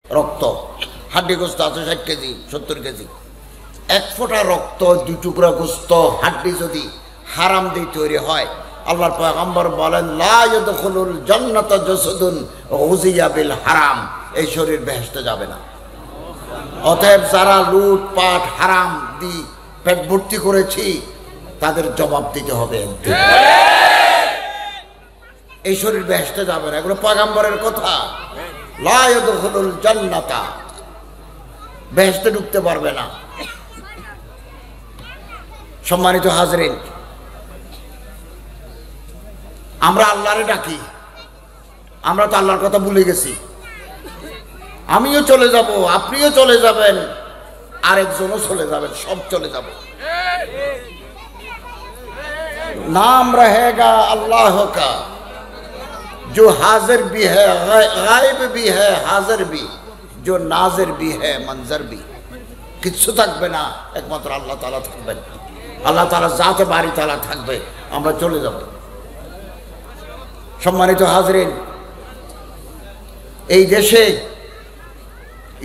রক্ত, হাড্ডি গোস্ত আছে 60 কেজি 70 কেজি, এক ফোঁটা রক্ত, 2 টুকরা গোস্ত, হাড্ডি যদি হারাম দিয়ে তৈরি হয়, আল্লাহর পয়গম্বর বলেন লা ইয়াদখুলুল জান্নাতা জাসাদুন গুযিয়া বিল হারাম, এই শরীর বেহেশতে যাবে না। অতএব যারা লুটপাট হারাম দিয়ে পেট ভর্তি করেছি তাদের জবাব দিতে হবে। এই শরীর বেহেশতে যাবে না, এগুলো পয়গম্বরের কথা। লা ইয়াদখুলুল জান্নাতা, বেহেশতে ঢুকতে পারবে না। সম্মানিত হাজরিন, আমরা আল্লাহরে ডাকি, আমরা তো আল্লাহর কথা ভুলে গেছি। আমিও চলে যাব, আপনিও চলে যাবেন, আরেকজনও চলে যাবেন, সব চলে যাব। नाम रहेगा अल्लाह का जो हाजिर भी है गायब भी है हाजिर भी जो नाजिर भी है मंजर भी। किच्छु থাকবে না, একমাত্র আল্লাহ তাআলা থাকবেন। আল্লাহ তাআলা জাতে বাড়ি তাআলা থাকবে, আমরা চলে যাব। সম্মানিত হাজরিন, এই দেশে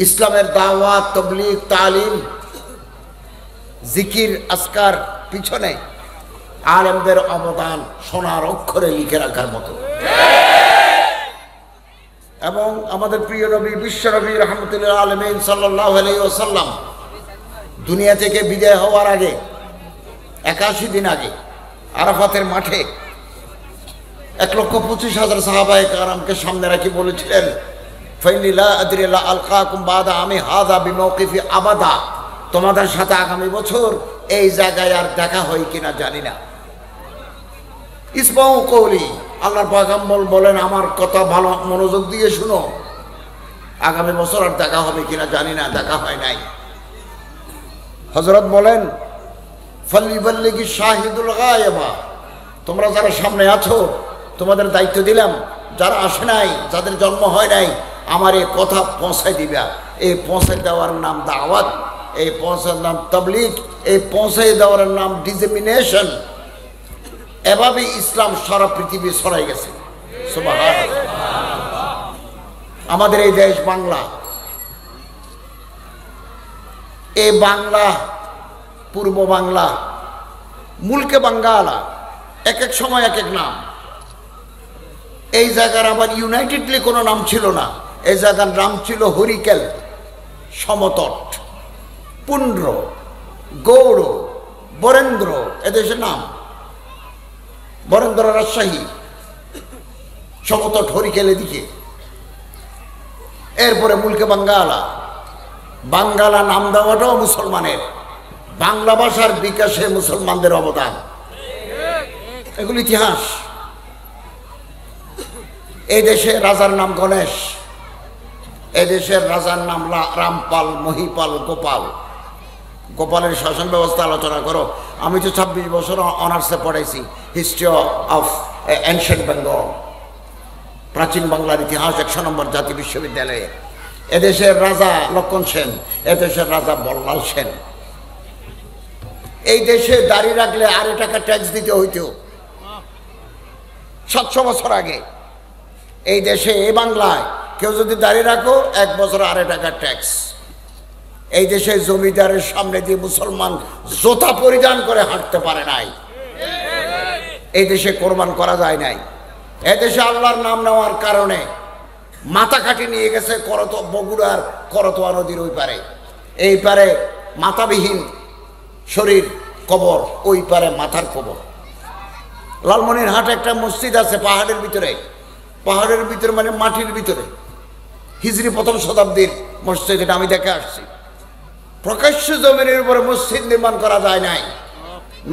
ইসলামের দাওয়াত, তাবলীগ, তালিম, জিকির, আজকার পিছনে আলেমদের অবদান সোনার অক্ষরে লিখে রাখার মতো। এবং আমাদের প্রিয় নবী বিশ্ব নবী রাহমাতুল্লিল আলামিন সাল্লাল্লাহু আলাইহি ওয়াসাল্লাম দুনিয়া থেকে বিদায় হওয়ার আগে 81 দিন আগে আরাফাতের মাঠে 1,25,000 সাহাবায়ে কেরামকে সামনে রেখে বলেছিলেন ফাইনি লা আদরি লা আলকাকুম বাদা আমি হাযা বিমাওকিফি আবাদা, তোমাদের সাথে আগামী বছর এই জায়গায় আর দেখা হয় কিনা জানি না। ইসমাউ কওলি, আল্লাহর পয়গম্বর বলেন আমার কথা ভালো মনোযোগ দিয়ে শুনো, আগামী বছর আর দেখা হবে কিনা জানি না, দেখা হয় নাই। হযরত বলেন ফালিবাল্লিগি শাহিদুল গায়বা, তোমরা যারা সামনে আছো তোমাদের দায়িত্ব দিলাম, যারা আসে নাই, যাদের জন্ম হয় নাই, আমার এই কথা পৌঁছায় দিবা। এই পৌঁছায় দেওয়ার নাম দাওয়াত, এই পৌঁছার নাম তাবলীগ, এই পৌঁছায় দেওয়ার নাম ডিসেমিনেশন। এভাবে ইসলাম সারা পৃথিবী ছড়াই গেছে। সুবহানাল্লাহ। আমাদের এই দেশ বাংলা, এই বাংলা, পূর্ব বাংলা, মুলকে বাঙ্গালা, এক এক সময় এক এক নাম। এই জায়গার আবার ইউনাইটেডলি কোনো নাম ছিল না, এই জায়গার নাম ছিল হরিকেল, সমতট, পুন্ড্র, গৌড়, বরেন্দ্র, এদেশের নাম। বরেন্দ্র রাজশাহী, সমতট হরিকেল এদিকে। এরপরে মুলকে বাঙ্গালা, বাঙ্গালা নাম দেওয়াটাও মুসলমানের, বাংলা ভাষার বিকাশে মুসলমানদের অবদান, এগুলো ইতিহাস। এই দেশে রাজার নাম গণেশ, এই দেশের রাজার নাম রামপাল, মহিপাল, গোপাল। গোপালের শাসন ব্যবস্থা আলোচনা করো। আমি তো 26 বছর অনার্সে পড়াইছি হিস্ট্রি অফ এনশিয়েন্ট বেঙ্গল, প্রাচীন বাংলার ইতিহাস 100 নম্বর জাতীয় বিশ্ববিদ্যালয়ে। এদেশের রাজা লক্ষণ সেন, এদেশের রাজা বল্লাল সেন। এই দেশে দাড়ি রাখলে 2 টাকা ট্যাক্স দিতে হইতো 700 বছর আগে। এই দেশে, এই বাংলায় কেউ যদি দাড়ি রাখো 1 বছর 2 টাকা ট্যাক্স। এই দেশে জমিদারের সামনে দিয়ে মুসলমান জোতা পরিধান করে হাঁটতে পারে নাই। এই দেশে কোরবান করা যায় নাই। এদেশে আল্লাহর নাম নেওয়ার কারণে মাথা কাটি নিয়ে গেছে বগুড়ার করতোয়া নদীর ওই পারে। এই পারে মাথাবিহীন শরীর কবর, ওই পারে মাথার কবর। লালমনিরহাটে একটা মসজিদ আছে পাহাড়ের ভিতরে, পাহাড়ের ভিতরে মানে মাটির ভিতরে, হিজরি 1ম শতাব্দীর মসজিদ, এটা আমি দেখে আসছি। প্রকাশ্য জমিনের উপরে মসজিদ নির্মাণ করা যায় নাই।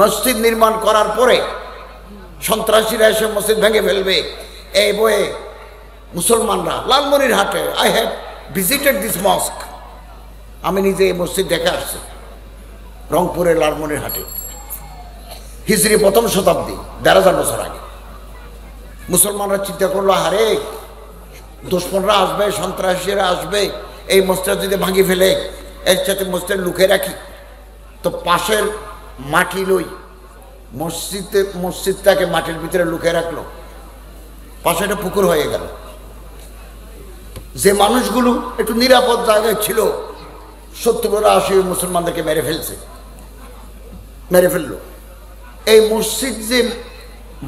মসজিদ নির্মাণ করার পরে সন্ত্রাসীরা এসে মসজিদ ভেঙে ফেলবে, এই বয়ে মুসলমানরা লালমনিরহাটে, আই হ্যাভ ভিজিটেড দিস মস্ক, আমি নিজে এই মসজিদ দেখে আসছি রংপুরের লালমনিরহাটে, হিজরি 1ম শতাব্দী, 1,500 বছর আগে। মুসলমানরা চিন্তা করলো, আরে দুশ্মনরা আসবে, সন্ত্রাসীরা আসবে, এই মসজিদ যদি ভাঙি ফেলে, এর সাথে মসজিদ লুকিয়ে রাখি। তো পাশের মাটি লই মসজিদটাকে মাটির ভিতরে লুকিয়ে রাখলো, পাশে একটা পুকুর হয়ে গেল। যে মানুষগুলো একটু নিরাপদ জায়গায় ছিল 70-80 মুসলমানদেরকে মেরে ফেললো। এই মসজিদ যে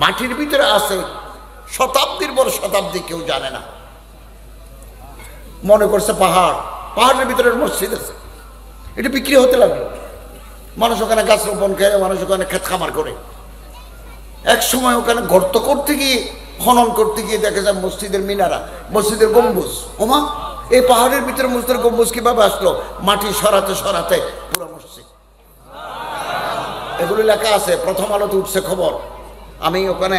মাটির ভিতরে আছে শতাব্দীর পর শতাব্দী কেউ জানে না, মনে করছে পাহাড়ের ভিতরে মসজিদ আছে। এটা বিক্রি হতে লাগলো, মানুষ ওখানে গাছ রোপণ করে, মানুষ ওখানে ক্ষেত খামার করে। এক সময় ওখানে গর্ত করতে গিয়ে, খনন করতে গিয়ে দেখা যায় মসজিদের মিনারা, মসজিদের গম্বুজ। ওমা, এই পাহাড়ের ভিতরে মসজিদের গম্বুজ কিভাবে আসলো? মাটি সরাতে সরাতে পুরো মসজিদ। এগুলো লেখা আছে, প্রথম আলোতে উঠছে খবর। আমি ওখানে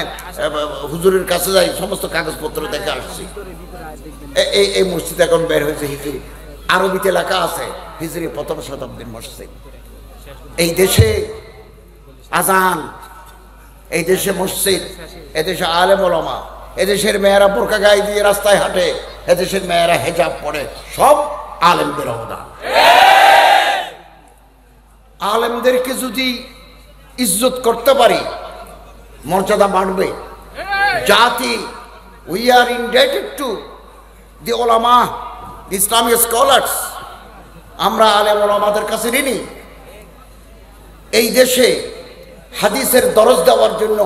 হুজুরের কাছে যাই, সমস্ত কাগজপত্র দেখে আসছি। এই মসজিদ এখন বের হয়েছে হিজরি, আরবিতে লেখা আছে হিজরি প্রথম শতাব্দীর মসজিদ। এই দেশে আজান, এই দেশে মসজিদ, এদেশে আলেম ওলামা, এদেশের মেয়েরা বোরকা গায়ে দিয়ে রাস্তায় হাঁটে, এদেশের মেয়েরা হেজাব পরে, সব আলেমদের অবদান। আলেমদেরকে যদি ইজ্জত করতে পারি, মর্যাদা বাড়বে জাতি। We are indebted to the ওলামা, ইসলামিক স্কলার্স। আমরা আলেম ওলামাদের কাছে ঋণী। এই দেশে হাদিসের দরজ দেওয়ার জন্য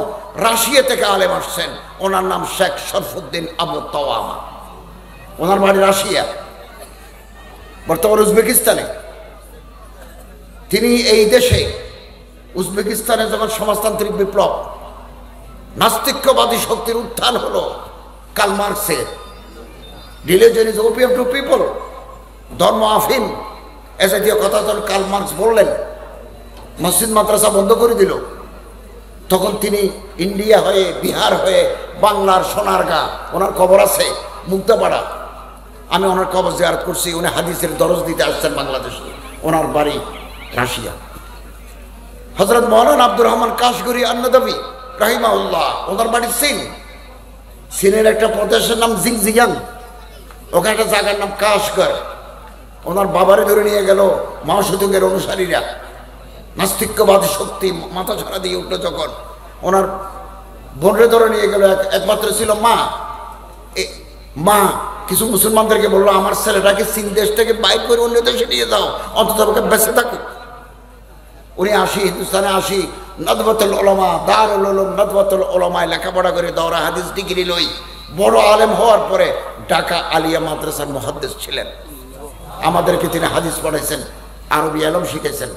রাশিয়া থেকে আলেম আসছেন, ওনার নাম শেখ শরফুদ্দিন আবু তাওয়ামা। ওনার বাড়ি রাশিয়া, বর্তমান উজবেকিস্তানে। তিনি এই দেশে উজবেকিস্তানে যখন সমাজতান্ত্রিক বিপ্লব, নাস্তিক্যবাদী শক্তির উত্থান হলো, কার্ল মার্কসের religion is opium to people, ধর্ম আফিম, এ জাতীয় কথা যখন কার্ল মার্কস বললেন, মসজিদ মাদ্রাসা বন্ধ করে দিল। তখন তিনি ইন্ডিয়া হয়ে, বিহার হয়ে, বাংলার সোনারগাঁ, ওনার কবর আছে মুক্তাপাড়া, আমি ওনার কবর জিয়ারত করছি। উনি হাদিসের দরজ দিতে আসছেন বাংলাদেশে, ওনার বাড়ি রাশিয়া। হযরত মাওলানা আব্দুর রহমান কাশগরি আন্নাদাবি রাহিমাহুল্লাহ, ওনার বাড়ি চীনের একটা প্রদেশের নাম জিংজিয়াং, ওখানে একটা জায়গার নাম কাশগর। ওনার বাবারে ধরে নিয়ে গেল মাও সেতুংয়ের অনুসারীরা, নাস্তিক্যবাদী শক্তি মাথা ছাড়া দিয়ে উঠলো যখন। ওনার বোনরে ধরে নিয়ে গেল, একমাত্র ছিল মা। কিছু মুসলমানদেরকে বললো, আমার ছেলেটাকে চীন দেশ থেকে বাইর করে অন্য দেশে নিয়ে যাও, অন্তত আমাকে বেঁচে থাকুক। উনি আসি, হিন্দুস্তানে আসি, নদওয়াতুল উলামা, দারুল উলুম নদওয়াতুল উলামায় লেখাপড়া করে দৌরা হাদিস ডিগ্রি লই। বড় আলেম হওয়ার পরে ঢাকা আলিয়া মাদ্রাসার মুহাদ্দিস ছিলেন। আমাদেরকে তিনি হাদিস পড়াইছেন, আরবি আলম শিখেছেন।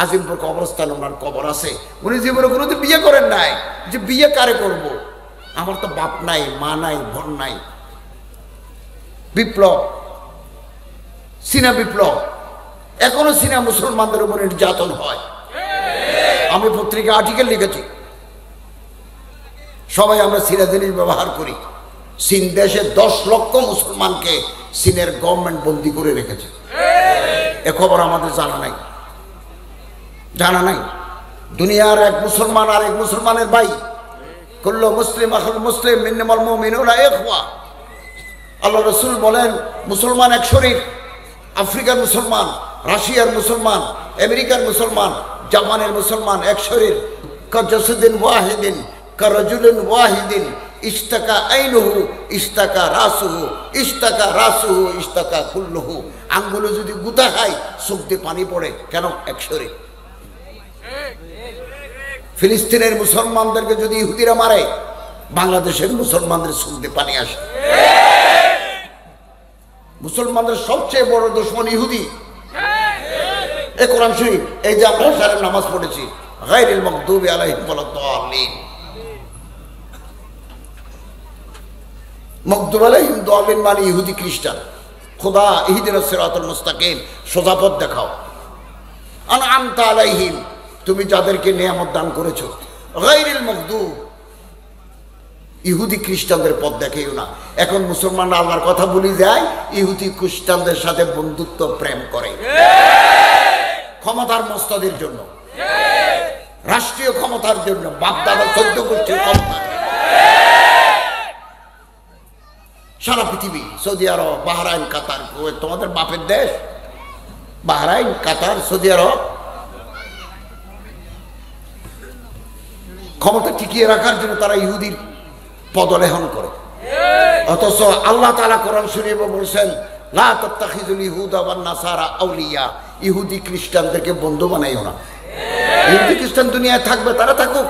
আজিমপুর কবরস্থানে ওনার কবর আছে। উনি জীবনে কোনোদিন বিয়ে করেন নাই, যে বিয়ে কারে করব, আমার তো বাপ নাই, মা নাই, বোন নাই। বিপ্লব, চীনা বিপ্লব, এখনো চীনা মুসলমানদের উপর নির্যাতন হয়। আমি পত্রিকা আর্টিকেল লিখেছি, সবাই আমরা চীনা জিনিস ব্যবহার করি। চীন দেশে 10 লক্ষ মুসলমানকে চীনের গভর্নমেন্ট বন্দী করে রেখেছে। এ খবর আমাদের জানা নাই। দুনিয়ার এক মুসলমান আর এক মুসলমানের ভাই। কুল্লু মুসলিম আখুল মুসলিম ইন্নামাল মুমিনুনা ইখওয়া। আল্লাহ রাসূল বলেন, মুসলমান এক শরীর। আফ্রিকার মুসলমান, রাশিয়ার মুসলমান, আমেরিকার মুসলমান, জাপানের মুসলমান এক শরীর। কাজাসুদিন ওয়াহিদিন কারাজুলিন ওয়াহিদিন ইশতাকা আইনুহু ইশতাকা রাসুহু ইশতাকা রাসুহু ইশতাকা কুল্লুহু। আঙ্গুলে যদি গুতা খায় চোখ দিয়ে পানি পড়ে, কেন? এক শরীর। ফিলিস্তিনের মুসলমানদেরকে যদি ইহুদিরা মারে, বাংলাদেশের মুসলমানদের চোখ দিয়ে পানি আসে। মুসলমানদের সবচেয়ে বড় দুশমন ইহুদি। এই কোরআন শরীফ, এই যে আমরা সারা নামাজ পড়েছি, গায়রিল মাগদুবি আলাইহিম ওয়ালাদ-দাল্লিন, মাগদুব আলাইহিম দাল্লিন মানে ইহুদি খ্রিস্টান। খোদা ইহদিনাস সিরাতাল মুস্তাকিম, সোজা পথ দেখাও। আনআমতা আলাইহিম, তুমি যাদেরকে নিয়ামত দান করেছো। গায়রিল মাগদুব, ইহুদি খ্রিস্টানদের পথ দেখাইও না। এখন মুসলমানরা আল্লাহর কথা বলি যায়, ইহুদি খ্রিস্টানদের সাথে বন্ধুত্ব প্রেম করে, ক্ষমতার মস্তদের জন্য, রাষ্ট্রীয় ক্ষমতার জন্য, বাপদাদা 14 গোষ্ঠীর ক্ষমতা। সারা পৃথিবী, সৌদি আরব, বাহরাইন, কাতার, কুয়েত, তোমাদের বাপের দেশ। বাহরাইন, কাতার, সৌদি আরব ক্ষমতা টিকিয়ে রাখার জন্য তারা ইহুদির পদলেহন করে। অথচ আল্লাহ তাআলা কোরআন শরীফে বলছেন লা তাত্তাখিযুল ইহুদা ওয়ান নাসারা আউলিয়া, ইহুদি খ্রিস্টানদেরকে বন্ধু বানাইও না। ইহুদি খ্রিস্টান দুনিয়ায় থাকবে, তারা থাকুক,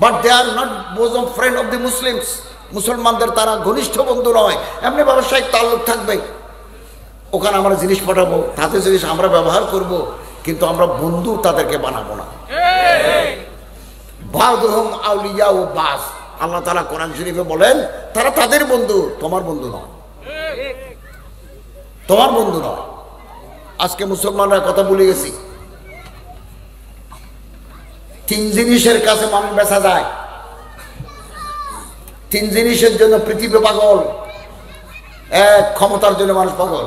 but they are not bosom friend of the Muslims. মুসলমানদের তারা ঘনিষ্ঠ বন্ধু নয়। এমনি ব্যবসায়িক তাল্লুক থাকবে, ওখানে আমরা জিনিস পাঠাবো, তাদের জিনিস আমরা ব্যবহার করব, কিন্তু আমরা বন্ধু তাদেরকে বানাবো না। বাদুহুম আউলিয়া ও বাস, আল্লাহ তাআলা কোরআন শরীফে বলেন তারা তাদের বন্ধু, তোমার বন্ধু নয়, তোমার বন্ধু নয়। আজকে মুসলমানরা কথা ভুলে গেছি, 3 জিনিসের কাছে মানুষ বেচা যায়, 3 জিনিসের জন্য পৃথিবী পাগল। 1, ক্ষমতার জন্য মানুষ পাগল,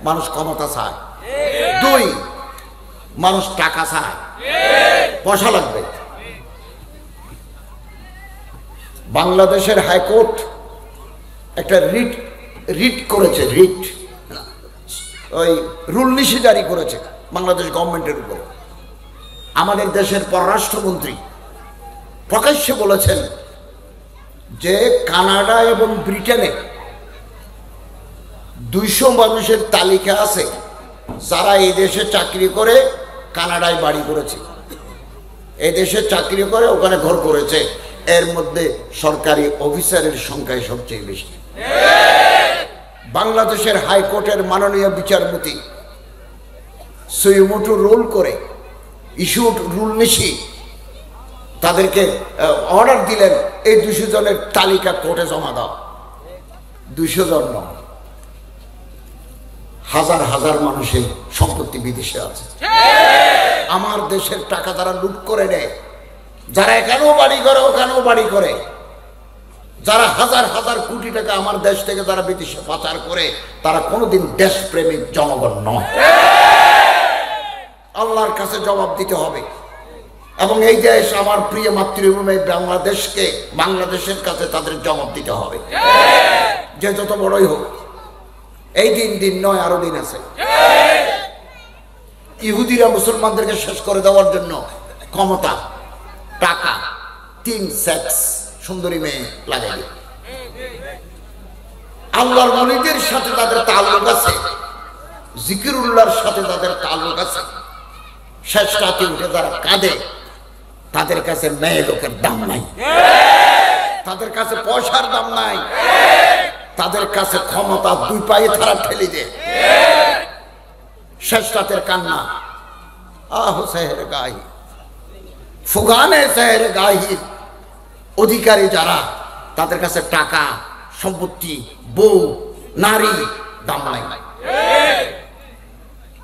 মানুষ ক্ষমতা চায়। 2, মানুষ টাকা চায়, পয়সা লাগবে। বাংলাদেশের হাইকোর্ট একটা রিট করেছে, ওই রুল নিষি জারি করেছে বাংলাদেশ গভর্নমেন্টের উপরে। আমাদের দেশের পররাষ্ট্রমন্ত্রী প্রকাশ্যে বলেছেন যে কানাডা এবং ব্রিটেনে 200 মানুষের তালিকা আছে যারা এই দেশে চাকরি করে কানাডায় বাড়ি করেছে, এই দেশে চাকরি করে ওখানে ঘর করেছে, এর মধ্যে সরকারি অফিসারের সংখ্যাই সবচেয়ে বেশি। বাংলাদেশের হাইকোর্টের মাননীয় বিচারপতি সুইমোটো রোল করে ইস্যুড রুল নিশি তাদেরকে অর্ডার দিলেন এই 200 জনের তালিকা কোর্টে জমা দাও। 200 জন নয়, হাজার হাজার মানুষের সম্পত্তি বিদেশে আছে। আমার দেশের টাকা যারা লুট করে নেয়, যারা এখানেও বাড়ি করে ওখানেও বাড়ি করে, যারা হাজার হাজার কোটি টাকা আমার দেশ থেকে যারা বিদেশে পাচার করে, তারা কোনোদিন দেশপ্রেমিক জনগণ নয়। আল্লাহর কাছে জবাব দিতে হবে। এবং এই দেশ আমার প্রিয় মাতৃভূমি বাংলাদেশকে, বাংলাদেশের কাছে তাদের জবাব দিতে হবে, যে যত বড়ই হোক। এই দিন নয়, আরো দিন আছে। ইহুদিরা মুসলমানদেরকে শেষ করে দেওয়ার জন্য ক্ষমতা, টাকা, 3 সেক্স সুন্দরী মেয়ে লাগাই। আল্লাহর ওলিদের সাথে তাদের তাল্লুক আছে, জিকিরুল্লাহর সাথে তাদের তাল্লুক আছে। শেষ রাতে উঠে যারা কাঁদে, তাদের কাছে মেয়ে লোকের দাম নাই, তাদের কাছে পয়সার দাম নাই, তাদের কাছে ক্ষমতা 2 পায়ে তারা ঠেলে দেয়। শেষ রাতের কান্না, আহ শহরে গাহি ফুগানে শহরে গাহি। অধিকারী যারা, তাদের কাছে টাকা, সম্পত্তি, বউ, নারী দাম নাই।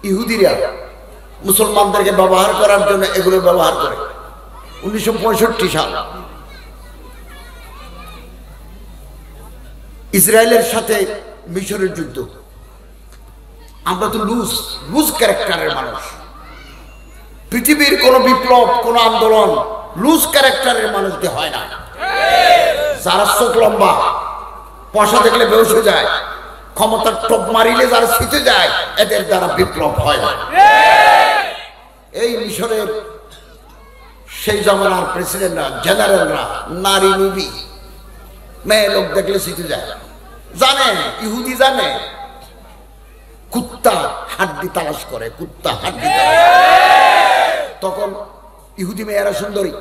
ইহুদিরা মুসলমানদেরকে ব্যবহার করার জন্য এগুলো ব্যবহার করে। 1965 সাল ইসরায়েলের সাথে মিশরের যুদ্ধ। আমরা তো লুজ ক্যারেক্টারের মানুষ। পৃথিবীর কোন বিপ্লব, কোন আন্দোলন লুজ ক্যারেক্টারের মানুষদের হয় না। যারা চোখ লম্বা, পয়সা দেখলে বেহুশ হয়ে যায়, ক্ষমতার টপ মারিলে যারা ছিটে যায়, এদের দ্বারা বিপ্লব হয় না। এই মিশরের সেই জমানার প্রেসিডেন্টরা, জেনারেলরা নারী নিবি, মেয়ে লোক দেখলে ছিটে যায়। জানে, ইহুদি জানে, কুত্তা হাড্ডি তালাশ করে, কুত্তা হাড্ডি তালাশ। তখন ইহুদি মেয়েরা সুন্দরী,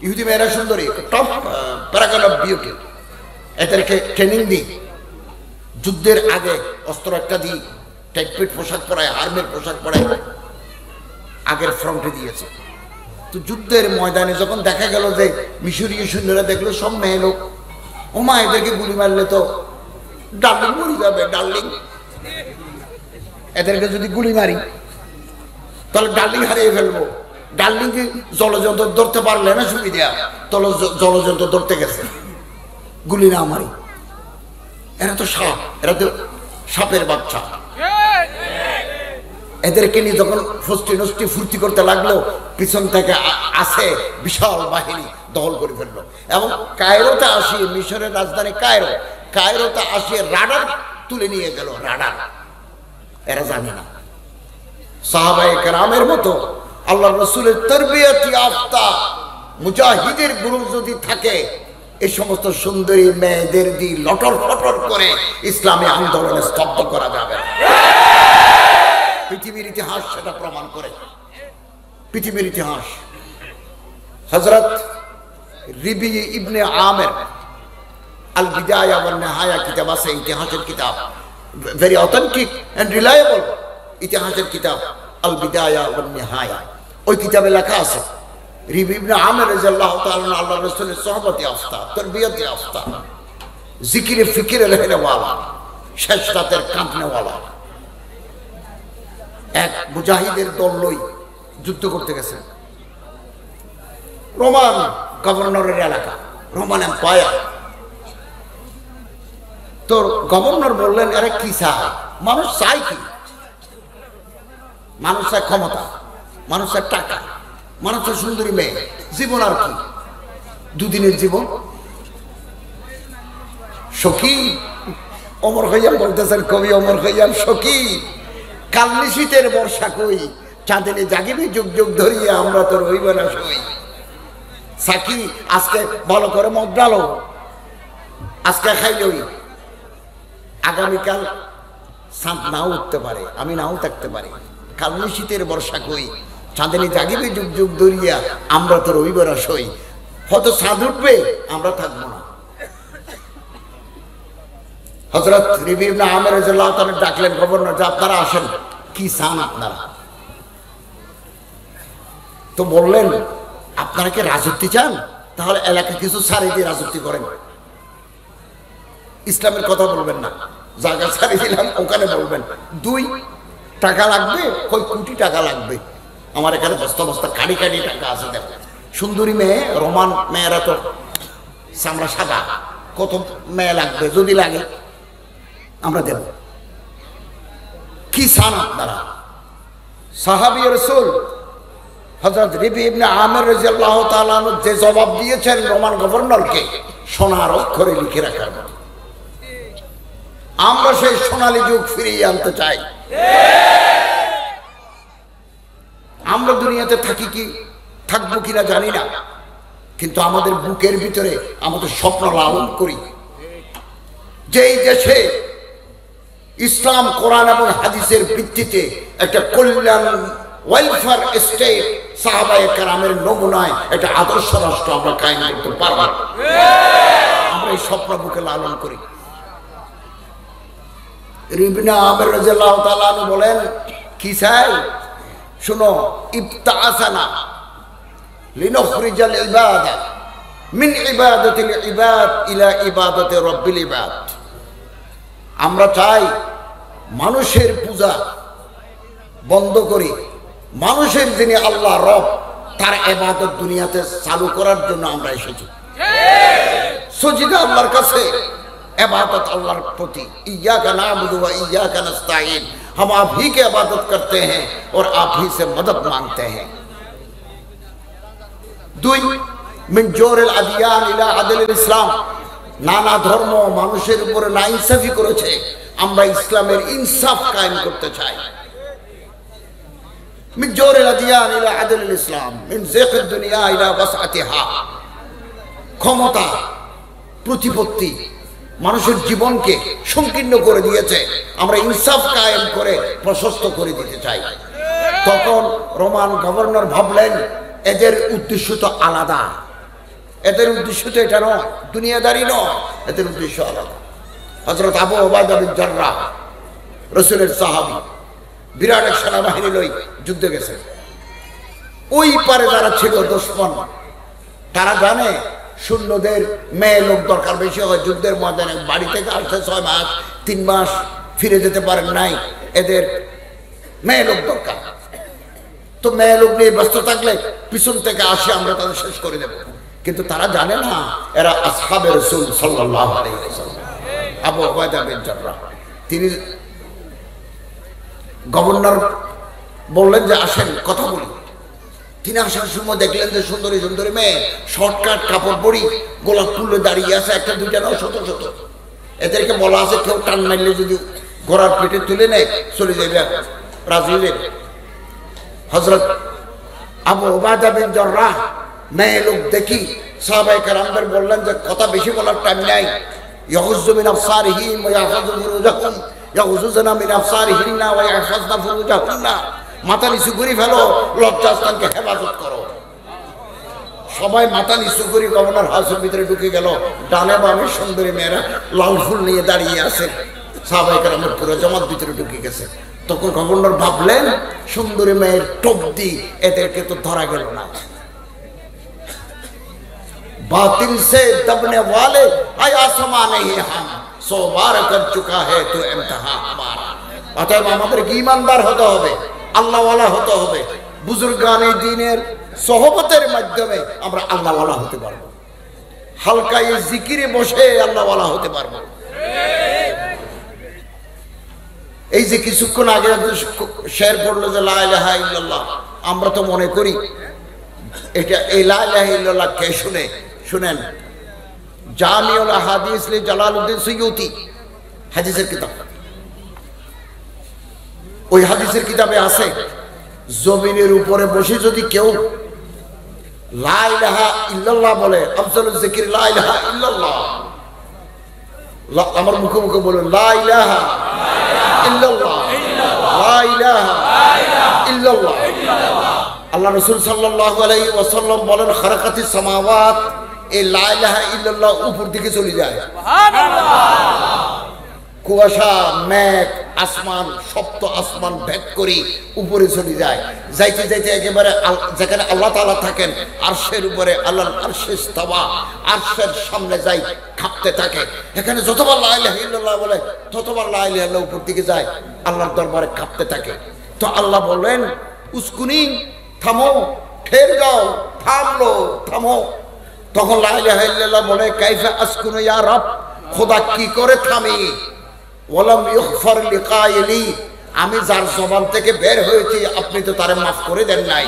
ইহুদি মেয়েরা সুন্দরী, টপ প্যারাগন অফ বিউটি। এদেরকে ট্রেনিং দিই, যুদ্ধের আগে অস্ত্র একটা দিই, টাইটফিট পোশাক পরায়, আর্মির পোশাক পরায়, আগের ফ্রন্টে দিয়েছে। তো যুদ্ধের ময়দানে যখন দেখা গেল যে মিশরীয় সৈন্যরা দেখলো সব মেয়ে লোক, ওমা এদেরকে গুলি মারলে তো ডার্লিং মরে যাবে, ডার্লিং। এদেরকে যদি গুলি মারি তাহলে ডার্লিং হারিয়ে ফেলবো। ডার্লিংকে জলযন্ত্র ধরতে পারলে না সুবিধা, তাহলে জলযন্ত্র ধরতে গেছে, গুলি না মারি। এরা তো সাপ, এরা তো সাপের বাচ্চা। এদেরকে নিয়ে যখন ফষ্টি নষ্টি ফুর্তি করতে লাগলো, পিছন থেকে আসে বিশাল বাহিনী দখল করে ফেললো। এবং কায়রোতে আসিয়ে, মিশরের রাজধানী কায়রোতে আসিয়ে রাডার তুলে নিয়ে গেল, রাডার। এরা জানে না। সাহাবায়ে কেরামের মতো আল্লাহ রসুলের তরবিয়ত ইয়াফতা মুজাহিদের গ্রুপ যদি থাকে এই সমস্ত সুন্দরী মেয়েদের দিয়ে লটর ফটর করে ইসলামী আন্দোলনে স্তব্ধ করা যাবে না। পৃথিবীর ইতিহাস সেটা প্রমাণ করে। পৃথিবীর ইতিহাস হযরত রিবি ইবনে আমের আল বিদায়া ওয়ান নিহায়া কিতাব আছে, ইতিহাসের কিতাব, ভেরি অথেন্টিক এন্ড রিলায়েবল ইতিহাসের কিতাব আল বিদায়া ওয়ান নিহায়া। ওই কিতাবে লেখা আছে রিবি ইবনে আমের রাদিয়াল্লাহু তাআলা আল্লাহর রাসূলের সুহবতে আফতা, তরবিয়তে আফতা, জিকিরে ফিকিরে রহনে ওয়ালা, শেষ রাতের কাঁদনে ওয়ালা এক মুজাহিদের দল লই যুদ্ধ করতে গেছে রোমান গভর্নরের এলাকা, রোমান এম্পায়ার। তো গভর্নর বললেন, আরে কি চায় মানুষ? চাই কি? মানুষ চায় ক্ষমতা, মানুষ চায় টাকা, মানুষ চায় সুন্দরী মেয়ে, জীবন আর কি? দুদিনের জীবন। সখী ওমর খৈয়াম বলতেছেন, কবি ওমর খৈয়াম, সখী কাল নিশীতের বর্ষা কই, চাঁদেনে জাগিবে যুগ যুগ ধরিয়া, আমরা তো রইব না সই। সাকি আজকে ভালো করে মদ ডালো, আজকে খাইলই, আগামীকাল চাঁদ নাও উঠতে পারে, আমি নাও থাকতে পারি। কাল নিশীতের বর্ষা কই, চাঁদেনে জাগিবে যুগ যুগ ধরিয়া, আমরা তো রইব না সই। হয়তো চাঁদ উঠবে, আমরা থাকবো না। হযরত রিবি ইবনে আমের রাদিয়াল্লাহু তাআলা ডাকলেন গভর্নর, যে আপনারা আসেন, কি চান আপনারা? তো বললেন, আপনারা কি রাজত্ব চান? তাহলে এলাকা কিছু ছাড়ি দিয়ে রাজত্ব করেন, ইসলামের কথা বলবেন না। জায়গা ছাড়ি দিলাম, ওখানে বলবেন। 2 টাকা লাগবে, কই কোটি টাকা লাগবে? আমার এখানে বস্তা বস্তা কাড়ি কাড়ি টাকা আছে। দেখো সুন্দরী মেয়ে, রোমান মেয়েরা তো চামড়া সাদা, কত মেয়ে লাগবে? যদি লাগে আমরা দেব। কি চান আপনারা? সাহাবী রাসূল হযরত রিবি ইবনে আমের রাদিয়াল্লাহু তাআলা যে জবাব দিয়েছেন রোমান গভর্নরকে, সোনার অক্ষরে লিখে রাখার মতো। আমরা সেই সোনালী যুগ ফিরিয়ে আনতে চাই। আমরা দুনিয়াতে থাকি কি থাকবো কিনা জানি না, কিন্তু আমাদের বুকের ভিতরে আমাদের স্বপ্ন লালন করি। যেই দেশে ইসলাম, কোরআন এবং হাদিসের ভিত্তিতে একটা কল্যাণ ওয়েলফেয়ার স্টেট, সাহাবায়ে কেরামের নমুনায় একটা আদর্শ রাষ্ট্র আমরা কায়েম করতে পারব, আমরা এই স্বপ্ন বুকে লালন করি। ইবনে আমের রাদিয়াল্লাহু তাআলা বলেন, কি চাই? শুনো, ইবতাআসানা লিনুখরিজাল ইবাদা মিন ইবাদাতিল ইবাদ ইলা ইবাদাতি রাব্বিল ইবাদ। আমরা চাই মানুষের পূজা বন্ধ করি, মানুষের যিনি আল্লাহ রব, তার ইবাদত দুনিয়াতে চালু করার জন্য আমরা এসেছি। সজিদা আল্লাহর কাছে, इबादत अल्लाह प्रति, इय्याका नअबुदु व इय्याका नस्ताईन, हम आप ही की इबादत करते हैं और आप ही से मदद मांगते हैं। 2 मिन जोरिल अदियान इला आदिलिल इस्लाम, नाना धर्म মানুষের উপরে নাইনসাফি করেছে, আমরা ইসলামের ইনসাফ কায়েম করতে চাই। মিন জোরিল আদিয়ান ইলা আদিলিল ইসলাম, মিন যাকিদ দুনিয়া ইলা ওয়াসআতিহা, ক্ষমতা প্রতিপত্তি মানুষের জীবনকে সংকীর্ণ করে দিয়েছে, আমরা ইনসাফ কায়েম করে প্রশস্ত করে দিতে চাই। তখন রোমান গভর্নর ভাবলেন, এদের উদ্দেশ্য তো আলাদা, এদের উদ্দেশ্য তো এটা নয়, দুনিয়াদারি নয়, এদের উদ্দেশ্য আলাদা। হযরত আবু উবাইদা বিন জাররাহ, রাসূলের সাহাবী, বিরাট এক সেনাবাহিনী লই যুদ্ধে গেছে। ওই পারে যারা ছিল দুশমন, তারা জানে সৈন্যদের মেয়ে লোক দরকার বেশি হয় যুদ্ধের ময়দানে। বাড়ি থেকে আসছে 6 মাস, 3 মাস ফিরে যেতে পারেন নাই, এদের মেয়ে লোক দরকার। তো মেয়ে লোক নিয়ে ব্যস্ত থাকলে পিছন থেকে আসে, আমরা তাদের শেষ করে দেব। কিন্তু তারা জানে না এরা আসহাবে রাসূল সাল্লাল্লাহু আলাইহি ওয়াসাল্লাম। আবু উবাইদা বিন জাররাহ, তিনি গভর্নর বললেন যে আসেন কথা বলি। তিনি আসার সময় দেখলেন যে সুন্দরী সুন্দরী মেয়ে, শর্টকাট কাপড় পরি, গোলাপ ফুলে দাঁড়িয়ে আছে, একটা দুইটা নয়, শত শত। এদেরকে বলা আছে কেউ টান মারলে যদি ঘোড়ার পেটে তুলে নেয় চলে যাবে, রাজি হয়ে যাবে। হযরত আবু উবাইদা বিন জাররাহ মেয়ে লোক দেখি, সাহাবায়ে কেরামদের বললেন যে কথা বেশি বলার টাইম নাই। ইয়াগুযু মিন আবসারিহিম ওয়া ইয়াহফাযু ফুরুজাহুম, ইয়াগুযুনা মিন আবসারিহিন্না ওয়া ইয়াহফাযনা ফুরুজাহুন্না। মাথা নিচু করে ফেলো, লজ্জাস্থানকে হেফাজত করো। সবাই মাথা নিচু করে গভর্নর হাউসের ভিতরে ঢুকে গেল। ডানে বামে সুন্দরী মেয়েরা লাল ফুল নিয়ে দাঁড়িয়ে আছে। সাহাবায়ে কেরামের পুরো জামাত ভিতরে ঢুকে গেছে। তখন গভর্নর ভাবলেন, সুন্দরী মেয়ের টপদি এদেরকে তো ধরা গেল না। बातिल से दबने वाले आया समाने ही हम 100 बार कर चुका है तो इम्तिहान हमारा। অতএব আমাদেরকে ঈমানদার হতে হবে, আল্লাহওয়ালা হতে হবে। বুজুর্গানে দ্বীনের সোহবতের মাধ্যমে আমরা আল্লাহওয়ালা হতে পারবো। হালকা এই জিকিরে বসে আল্লাহওয়ালা হতে পারবো। এই যে কিছুক্ষণ আগে শের পড়লো যে লা ইলাহা ইল্লাল্লাহ, আমরা তো মনে করি এটা এই লা ইলাহা ইল্লাল্লাহ কে শুনে? শুনেন, জামিউল হাদিস লি জালালউদ্দিন সুয়ুতি, হাদিসের কিতাব। ওই হাদিসের কিতাবে আছে, জমিনের উপরে বসে যদি কেউ লা ইলাহা ইল্লাল্লাহ বলে, আফজালুজ যিকির লা ইলাহা ইল্লাল্লাহ। আমার মুখে মুখে বলুন, লা ইলাহা ইল্লাল্লাহ, লা ইলাহা ইল্লাল্লাহ। আল্লাহ রাসূল সাল্লাল্লাহু আলাইহি ওয়াসাল্লাম বলেন, খারাকাতিস সামাওয়াত, এই লা ইলাহা ইল্লাল্লাহ উপর দিকে চলে যায়। কুয়াশা, মেঘ, আসমান, সপ্ত আসমান ভেদ করে উপরে চলে যায়। যাইতে যাইতে একেবারে যেখানে আল্লাহ তাআলা থাকেন আরশের উপরে, আল্লাহর আরশে ইস্তাওয়া, আরশের সামনে যাই, কাঁপতে থাকে। এখানে যতবার লা ইলাহা ইল্লাল্লাহ বলে ততবার লা ইলাহা ইল্লাল্লাহ উপর দিকে যায়, আল্লাহর দরবারে কাঁপতে থাকে। তো আল্লাহ বলেন, উসকুনি, থামো, ঠের যাও, থামলো, থামো। তখন লা ইলাহা ইল্লাল্লাহ বলে, কাইফা আসকুনু ইয়া রব, খোদা কি করে থামি? ওয়ালাম ইগফার লিকাইলি, আমি যার জবান থেকে বের হয়েছি আপনি তো তারে মাফ করে দেন নাই।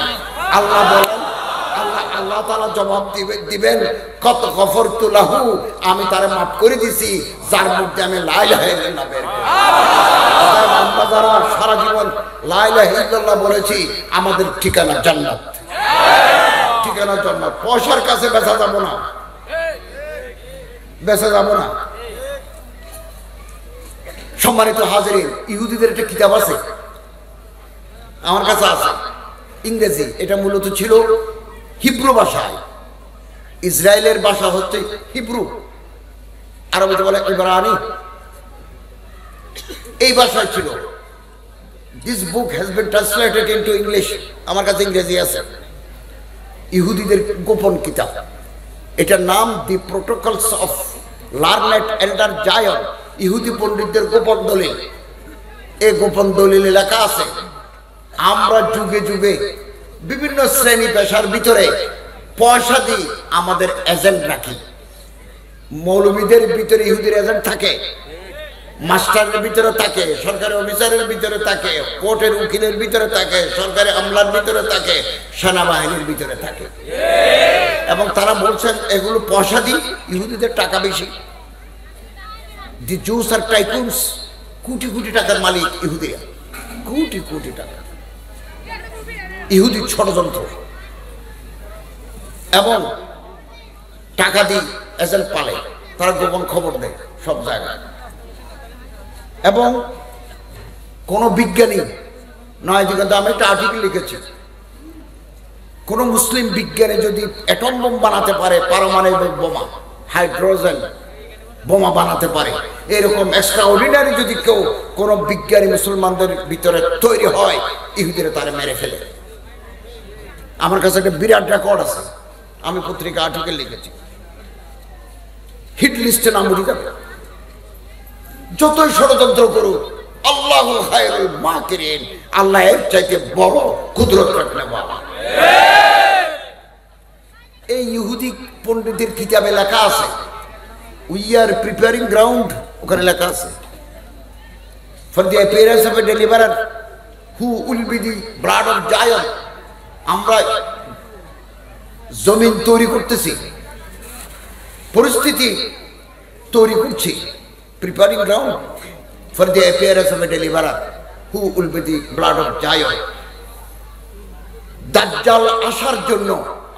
আল্লাহ বলেন, আল্লাহ তাআলা জবাব দিবেন, কত গফরতু লাহু, আমি তারে মাফ করে দিছি যার মধ্যে আমি লা ইলাহা ইল্লাল্লাহ বের করি। আমরা যারা সারা জীবন লা ইলাহা ইল্লাল্লাহ বলেছি, আমাদের ঠিকানা জান্নাত, ঠিকানা জান্নাত। পয়সার কাছে বেচা যাবো না, বেচা যাবো না। সম্মানিত হাজিরিন, ইহুদিদের একটা কিতাব আছে, আমার কাছে আছে, ইংরেজি। এটা মূলত ছিল হিব্রু ভাষায়। ইসরায়েলের ভাষা হচ্ছে হিব্রু, আরবিতে বলে ইবরানি। এই ভাষায় ছিল। This book has been translated into English. আমার কাছে ইংরেজি আছে। ইহুদিদের গোপন কিতাব, এটার নাম দি প্রোটোকলস অফ লার্নেড এল্ডার জায়ন, ইহুদি পণ্ডিতদের গোপন দলিল। এই গোপন দলিলে লেখা আছে, আমরা যুগে যুগে বিভিন্ন শ্রেণী পেশার ভিতরে পয়সা দিই, আমাদের এজেন্ট রাখি। মৌলবীদের ভিতরে ইহুদির এজেন্ট থাকে, মাস্টারের ভিতরে থাকে, সরকারি অফিসারের ভিতরে থাকে, কোর্টের উকিলের ভিতরে থাকে, সরকারি আমলার ভিতরে থাকে, সেনাবাহিনীর ভিতরে থাকে। এবং তারা বলছেন এগুলো পয়সা দিই, ইহুদিদের টাকা বেশি। দি জুস আর টাইকুনস, কোটি কোটি টাকার মালিক ইহুদিরা, কোটি কোটি টাকা। ইহুদি ষড়যন্ত্র এবং টাকা দিয়ে এজেন্ট পালে, তারা গোপন খবর দেয় সব জায়গায়। এবং কোন বিজ্ঞানী নয়, কিন্তু আমি একটা আর্টিকেল লিখেছি, কোন মুসলিম বিজ্ঞানী যদি অ্যাটম বোম বানাতে পারে, পারমাণবিক বোমা, হাইড্রোজেন বোমা বানাতে পারে, এরকম এক্সট্রাঅর্ডিনারি যদি কেউ কোন বিজ্ঞানী মুসলমানদের ভিতরে তৈরি হয়, ইহুদিরা তারা মেরে ফেলে। আমার কাছে একটা বিরাট রেকর্ড আছে, আমি পত্রিকা আর্টিকেল লিখেছি। হিট লিস্টে নাম উঠে যাবে। যতই ষড়যন্ত্র করুক, আল্লাহু খায়রুল মাকিরিন, আল্লাহ এর চাইতে বড় কুদরত রাখেন বাবা। এই ইহুদি পণ্ডিতের কিতাবে লেখা আছে, উই আর প্রিপেয়ারিং গ্রাউন্ড, ওখানে লেখা আছে, for the appearance of a deliverer who will be the blood of Zion. আমরা জমিন তৈরি করতেছি, পরিস্থিতি তৈরি করছি, preparing ground for the appearance of a deliverer who will be the blood of Zion. দাজ্জাল আসার জন্য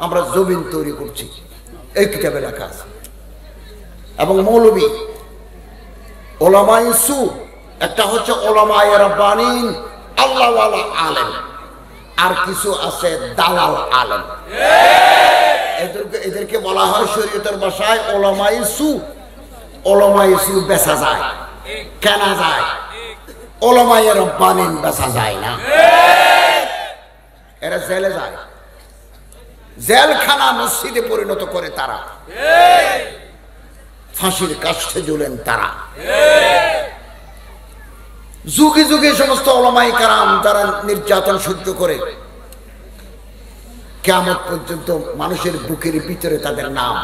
আমরা জমিন তৈরি করছি, এই কিতাবে লেখা আছে। এবং মৌলবী ওলামায়ে সু, একটা হচ্ছে ওলামায়ে রাব্বানীন আল্লাহওয়ালা আলেম, আর কিছু আছে দালাল আলেম। এদেরকে বলা হয় শরীয়তের ভাষায় ওলামায়ে সু। ওলামায়ে সু বেচা যায়, কেনা যায়, ওলামায়ে রাব্বানীন বেচা যায় না। এরা জেলে যায়, জেলখানা মসজিদে পরিণত করে তারা, ফাঁসির কাষ্ঠে ঝুলেন তারা। যুগে যুগে সমস্ত ওলামায়ে কেরাম তারা নির্যাতন সহ্য করে কিয়ামত পর্যন্ত মানুষের বুকের ভিতরে তাদের নাম।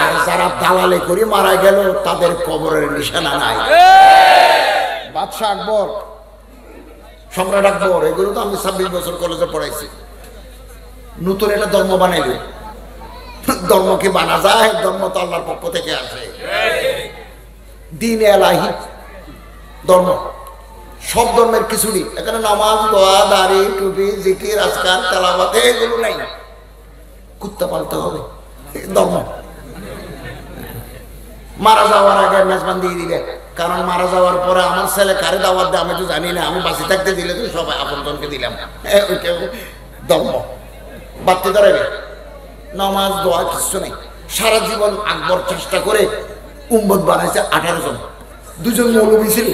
আর যারা দালালে করে মারা গেল তাদের কবরের নিশানা নাই। বাদশাহ আকবর, সম্রাট আকবর, এগুলো তো আমি 26 বছর কলেজে পড়াইছি। নতুন একটা ধর্ম বানাইল। ধর্ম কি বানা যায়? ধর্ম তো আল্লাহর পক্ষ থেকে আসে। দ্বীন এলাহি ধর্ম, সব ধর্মের কিছু নেই এখানে। নামাজ, দোয়া, দাড়ি, টুপি, জিকির, আজকার, তেলাওয়াত এগুলো নাই। কুত্তা পালতে হবে ধর্ম। মারা যাওয়ার আগে মেজবান দিয়ে দিবে, কারণ মারা যাওয়ার পরে আমার ছেলে কারে দাওয়াত দেয় আমি তো জানি না। আমি বাঁচি থাকতে দিলে তো সবাই আপনজনকে দিলাম। ওইটা ধর্ম। বাড়তে দাঁড়াবে নামাজ, দোয়া কিছু নেই। সারা জীবন আকবর চেষ্টা করে উম্মত বানাইছে 18 জন। 2 জন মৌলবী ছিল,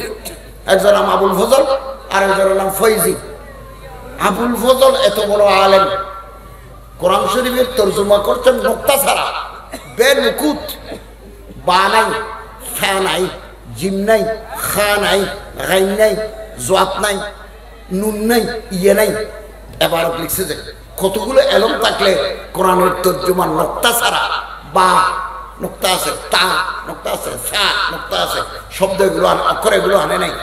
একজন নাম আবুল ফজল আর একজনের নাম ফয়জি। আবুল ফজল এত বড় আলেম, কোরআন শরীফের তরজমা করছেন নোক্তা ছাড়া, বেনুকুত। বা নাই, ফা নাই, জিম নাই, খা নাই, গাইন নাই, জোয়াত নাই, নুন নাই, ইয়ে নাই। এবার লিখছে যে কতগুলো এলম থাকলে কোরআনের তরজমা নোক্তা ছাড়া, বা নোক্তা আছে, তা নোক্তা আছে, ফা নোক্তা আছে, শব্দগুলো অক্ষরগুলো আনে নাই।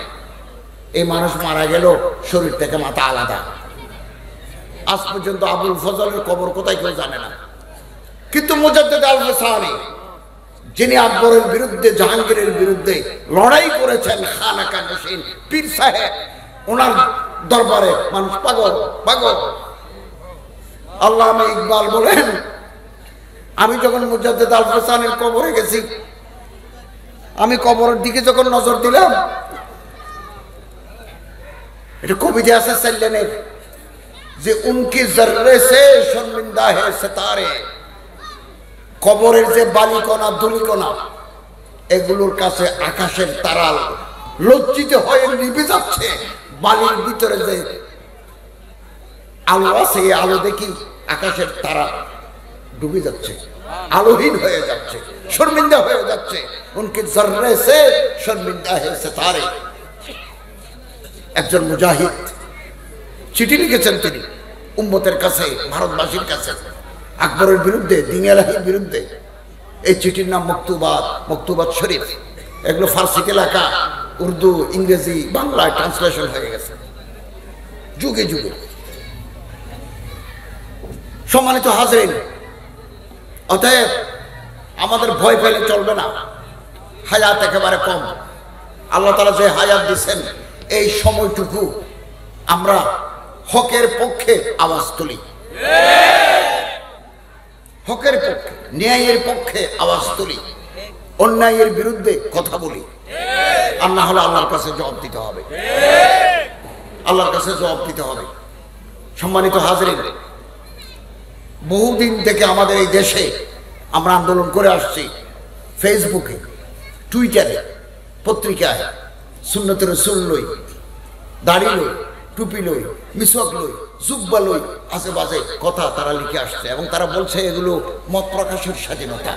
এই মানুষ মারা গেল, শরীর থেকে মাথা আলাদা। আজ পর্যন্ত আবুল ফজলের কবর কোথায় কেউ জানে না। কিন্তু মুজাদ্দিদ আল হাসানী, যিনি আকবরের বিরুদ্ধে, জাহাঙ্গীরের বিরুদ্ধে লড়াই করেছেন, খানাকা নশীন পীর সাহেব, ওনার দরবারে মানুষ পাগল পাগল। আল্লামা ইকবাল বলেন, আমি যখন মুজাদ্দিদ আল হাসানীর কবরে গেছি, আমি কবরের দিকে যখন নজর দিলাম, এটা কবিতা আছে সাল্লানের, যে উনকি জর্রে সে শর্মিন্দা হে সিতারে, কবরের যে বালিকণা ধুলিকণা এগুলোর কাছে আকাশের তারা লজ্জিত হয়ে নিভে যাচ্ছে। বালির ভিতরে যে আলো আছে, এই আলো দেখি আকাশের তারা ডুবে যাচ্ছে, আলোহীন হয়ে যাচ্ছে, শর্মিন্দা হয়ে যাচ্ছে। উনকি জর্রে সে শর্মিন্দা হে সিতারে। একজন মুজাহিদ চিঠি লিখেছেন তিনি উম্মতের কাছে, ভারতবাসীর কাছে, আকবরের বিরুদ্ধে, দ্বীন এলাহির বিরুদ্ধে। এই চিঠির নাম মকতুবাত, মকতুবাত শরীফ। এগুলো ফার্সিতে লেখা, উর্দু, ইংরেজি, বাংলায় ট্রান্সলেশন হয়ে গেছে যুগে যুগে। সম্মানিত হাজরিন, অতএব আমাদের ভয় পেলে চলবে না। হায়াত একেবারে কম। আল্লাহ তাআলা যে হায়াত দিচ্ছেন, এই সময়টুকু আমরা হকের পক্ষে আওয়াজ তুলি, হকের পক্ষে, ন্যায়ের পক্ষে আওয়াজ তুলি, অন্যায়ের বিরুদ্ধে কথা বলি। আর না হলে আল্লাহর কাছে জবাব দিতে হবে, আল্লাহর কাছে জবাব দিতে হবে। সম্মানিত হাজরিন, বহুদিন থেকে আমাদের এই দেশে আমরা আন্দোলন করে আসছি। ফেসবুকে, টুইটারে, পত্রিকায় সুন্নতে রাসূল লই, দাড়ি লই, টুপি লই, মিসওয়াক লই, জুব্বা লই, আশেপাশে কথা তারা লিখে আসছে। এবং তারা বলছে এগুলো মত প্রকাশের স্বাধীনতা।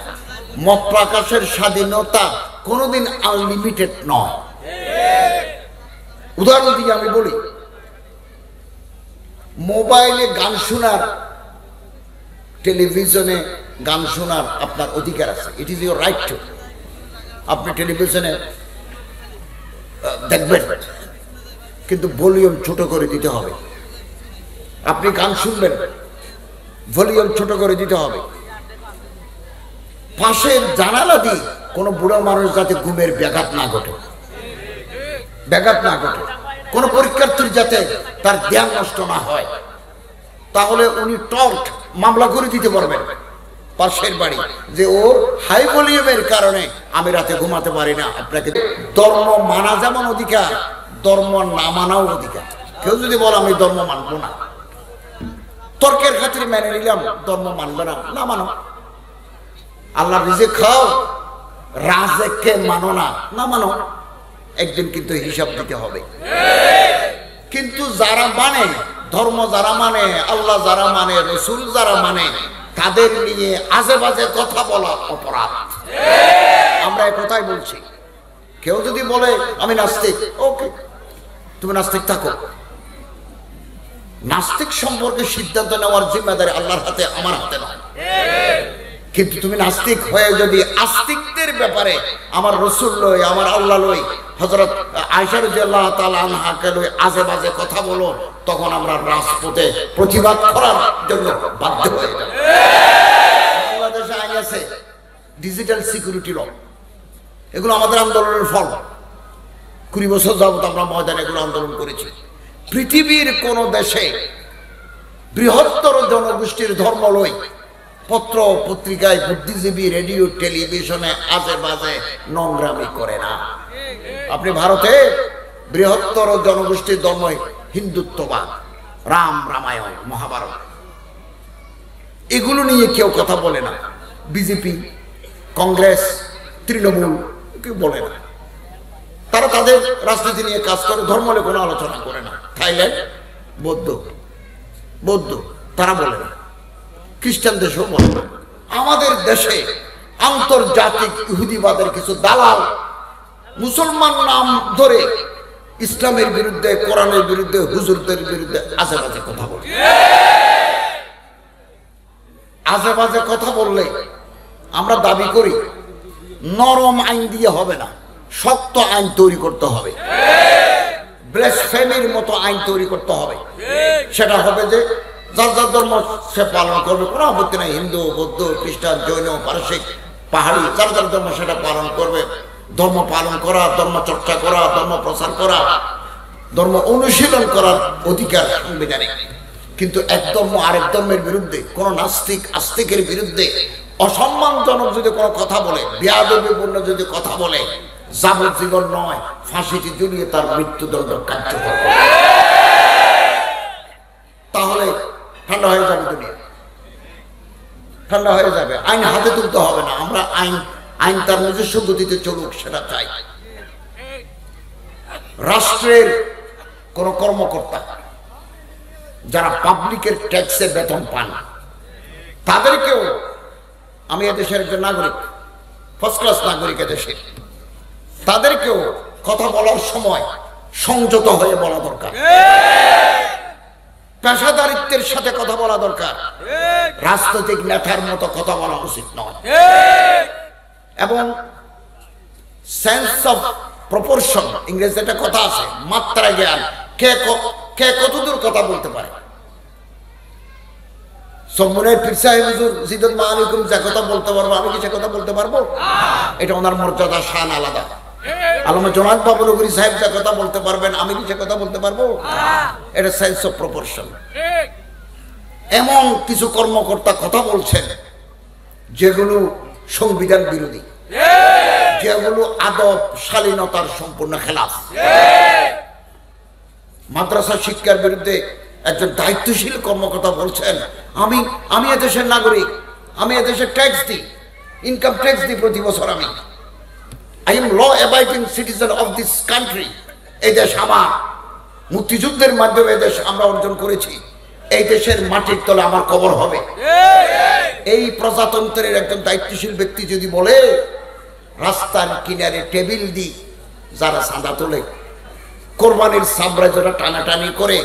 মত প্রকাশের স্বাধীনতা কোনোদিন আনলিমিটেড নয়। উদাহরণ দিয়ে আমি বলি, মোবাইলে গান শোনার, টেলিভিশনে গান শোনার আপনার অধিকার আছে। It is your right two. আপনি টেলিভিশনে দেখবেন, কিন্তু ভলিউম ছোট করে দিতে হবে। আপনি গান শুনবেন, ভলিউম ছোট করে দিতে হবে। পাশের জানালা দিয়ে কোনো বুড়ো মানুষ যাতে ঘুমের ব্যাঘাত না ঘটে, ব্যাঘাত না ঘটে, কোনো পরীক্ষার্থীর যাতে তার ধ্যান নষ্ট না হয়। তাহলে উনি টর্চ মামলা করে দিতে পারবেন পাশের বাড়ি যে ওর হাই ভলিউমের কারণে আমি রাতে ঘুমাতে পারি না। আপনাকে ধর্ম মানা যেমন অধিকার, ধর্ম না মানাও অধিকার। কেউ যদি বলে আমি ধর্ম মানবো না, তর্কের খাতিরে মেনে নিলাম, ধর্ম মানবে না, না মানো। আল্লাহ রিজিক খাও, রাজেককে মানো না, না মানো। একদিন কিন্তু হিসাব দিতে হবে। কিন্তু যারা মানে ধর্ম, যারা মানে আল্লাহ, যারা মানে রসুল, যারা মানে তাদের নিয়ে আজে বাজে কথা বলা অপরাধ। আমরা এক কথাই বলছি। কেউ যদি বলে আমি নাস্তিক, ওকে, তুমি নাস্তিক থাকো। নাস্তিক সম্পর্কে সিদ্ধান্ত নেওয়ার জিম্মেদারি আল্লাহর হাতে, আমার হাতে নয়। কিন্তু তুমি নাস্তিক হয়ে যদি আস্তিকদের ব্যাপারে আমার রসুল লই, আমার আল্লাহ লই, হযরত আয়েশা রাদিয়াল্লাহু তাআলা আনহাকে লই আজে বাজে কথা বলো, তখন আমরা রাজপথে প্রতিবাদ করার জন্য বাধ্য হয়ে যাব। বাংলাদেশে আইন আছে ডিজিটাল সিকিউরিটি ল, এগুলো আমাদের আন্দোলনের ফল। 20 বছর যাবত আমরা ময়দানে এগুলো আন্দোলন করেছি। পৃথিবীর কোন দেশে বৃহত্তর জনগোষ্ঠীর ধর্ম লই পত্র পত্রিকায় বুদ্ধিজীবী রেডিও টেলিভিশনে আজে বাজে নোংরামি করে না। আপনি ভারতে বৃহত্তর জনগোষ্ঠীর ধর্ম হিন্দুত্ববাদ, রাম রামায়ণ মহাভারত, এগুলো নিয়ে কেউ কথা বলে না। বিজেপি, কংগ্রেস, তৃণমূল কেউ বলে না। তারা তাদের রাজনীতি নিয়ে কাজ করে, ধর্ম নিয়ে কোনো আলোচনা করে না। থাইল্যান্ড বৌদ্ধ তারা বলে না, খ্রিস্টান দেশেও বলে না। আমাদের দেশে আন্তর্জাতিক ইহুদিবাদের কিছু দালাল মুসলমান নাম ধরে ইসলামের বিরুদ্ধে, কোরআনের বিরুদ্ধে, হুজুরদের বিরুদ্ধে আজে বাজে কথা বলে। আজে বাজে কথা বললে আমরা দাবি করি নরম আইন দিয়ে হবে না, শক্ত আইন তৈরি করতে হবে। ব্লাসফেমির মতো আইন তৈরি করতে হবে। সেটা হবে যে যার যার ধর্ম সে পালন করবে, কোনো আপত্তি নাই। হিন্দু, বৌদ্ধ, খ্রিস্টান, জৈন, পারসিক, পাহাড়ি, যার যার ধর্ম সেটা পালন করবে। ধর্ম পালন করা, ধর্ম চর্চা করা, ধর্ম প্রচার করা, ধর্ম অনুশীলন করার অধিকার সাংবিধানিক। কিন্তু এক ধর্ম আরেক ধর্মের বিরুদ্ধে, কোন নাস্তিক আস্তিকের বিরুদ্ধে অসম্মানজনক যদি কোনো কথা বলে, বেয়াদবিপূর্ণ যদি কথা বলে, যাবজ্জীবন নয়, ফাঁসিতে ঝুলিয়ে তার মৃত্যুদণ্ড কার্যকর করে। তাহলে ঠান্ডা হয়ে যাবে দুনিয়া, ঠান্ডা হয়ে যাবে। আইন হাতে তুলতে হবে না। আমরা আইন তার নিজস্ব গতিতে চলুক, সেটা চাই। রাষ্ট্রের কোন কর্মকর্তা যারা পাবলিকের ট্যাক্সে বেতন পান, তাদেরকেও, আমি এদেশের একজন নাগরিক, ফার্স্ট ক্লাস নাগরিক এদেশের, তাদেরকেও কথা বলার সময় সংযত হয়ে বলা দরকার। পেশাদারিত্বের সাথে কথা বলা দরকার। রাজনৈতিক নেতার মতো কথা বলা উচিত নয়। এবং সেন্স অফ প্রপোর্শন, ইংরেজিতে একটা কথা আছে, মাত্রা জ্ঞান, কে কতদূর কথা বলতে পারে। সম্মানের পীর সাহেব হুজুর জিদত মাআলিকুম যে কথা বলতে পারবো, আমি কি সে কথা বলতে পারবো? এটা ওনার মর্যাদা, শান আলাদা। আলমা জোনায়েদ বাবুনগরী সাহেব যে কথা বলতে পারবেন, আমি কি সে কথা বলতে পারবো? এটা সেন্স অফ প্রপোর্শন। এমন কিছু কর্মকর্তা কথা বলছেন যেগুলো সংবিধান বিরোধী, যেগুলো আদব শালীনতার সম্পূর্ণ খেলাফ। মাদ্রাসা শিক্ষার বিরুদ্ধে একজন দায়িত্বশীল কর্মকর্তা বলছেন, আমি এদেশের নাগরিক, আমি এদেশের ট্যাক্স দিই, ইনকাম ট্যাক্স দিই প্রতি বছর, I am law abiding citizen of this country. এই দেশ আমার, মুক্তিযুদ্ধের মাধ্যমে এই দেশ আমরা অর্জন করেছি। এই দেশের মাটির তলে আমার কবর হবে। এই প্রজাতন্ত্রের একজন দায়িত্বশীল ব্যক্তি যদি বলে রাস্তার কিনারে টেবিল দি যারা চাঁদা তোলে, কোরবানির সাম্রাজ্যটা টানাটানি করে,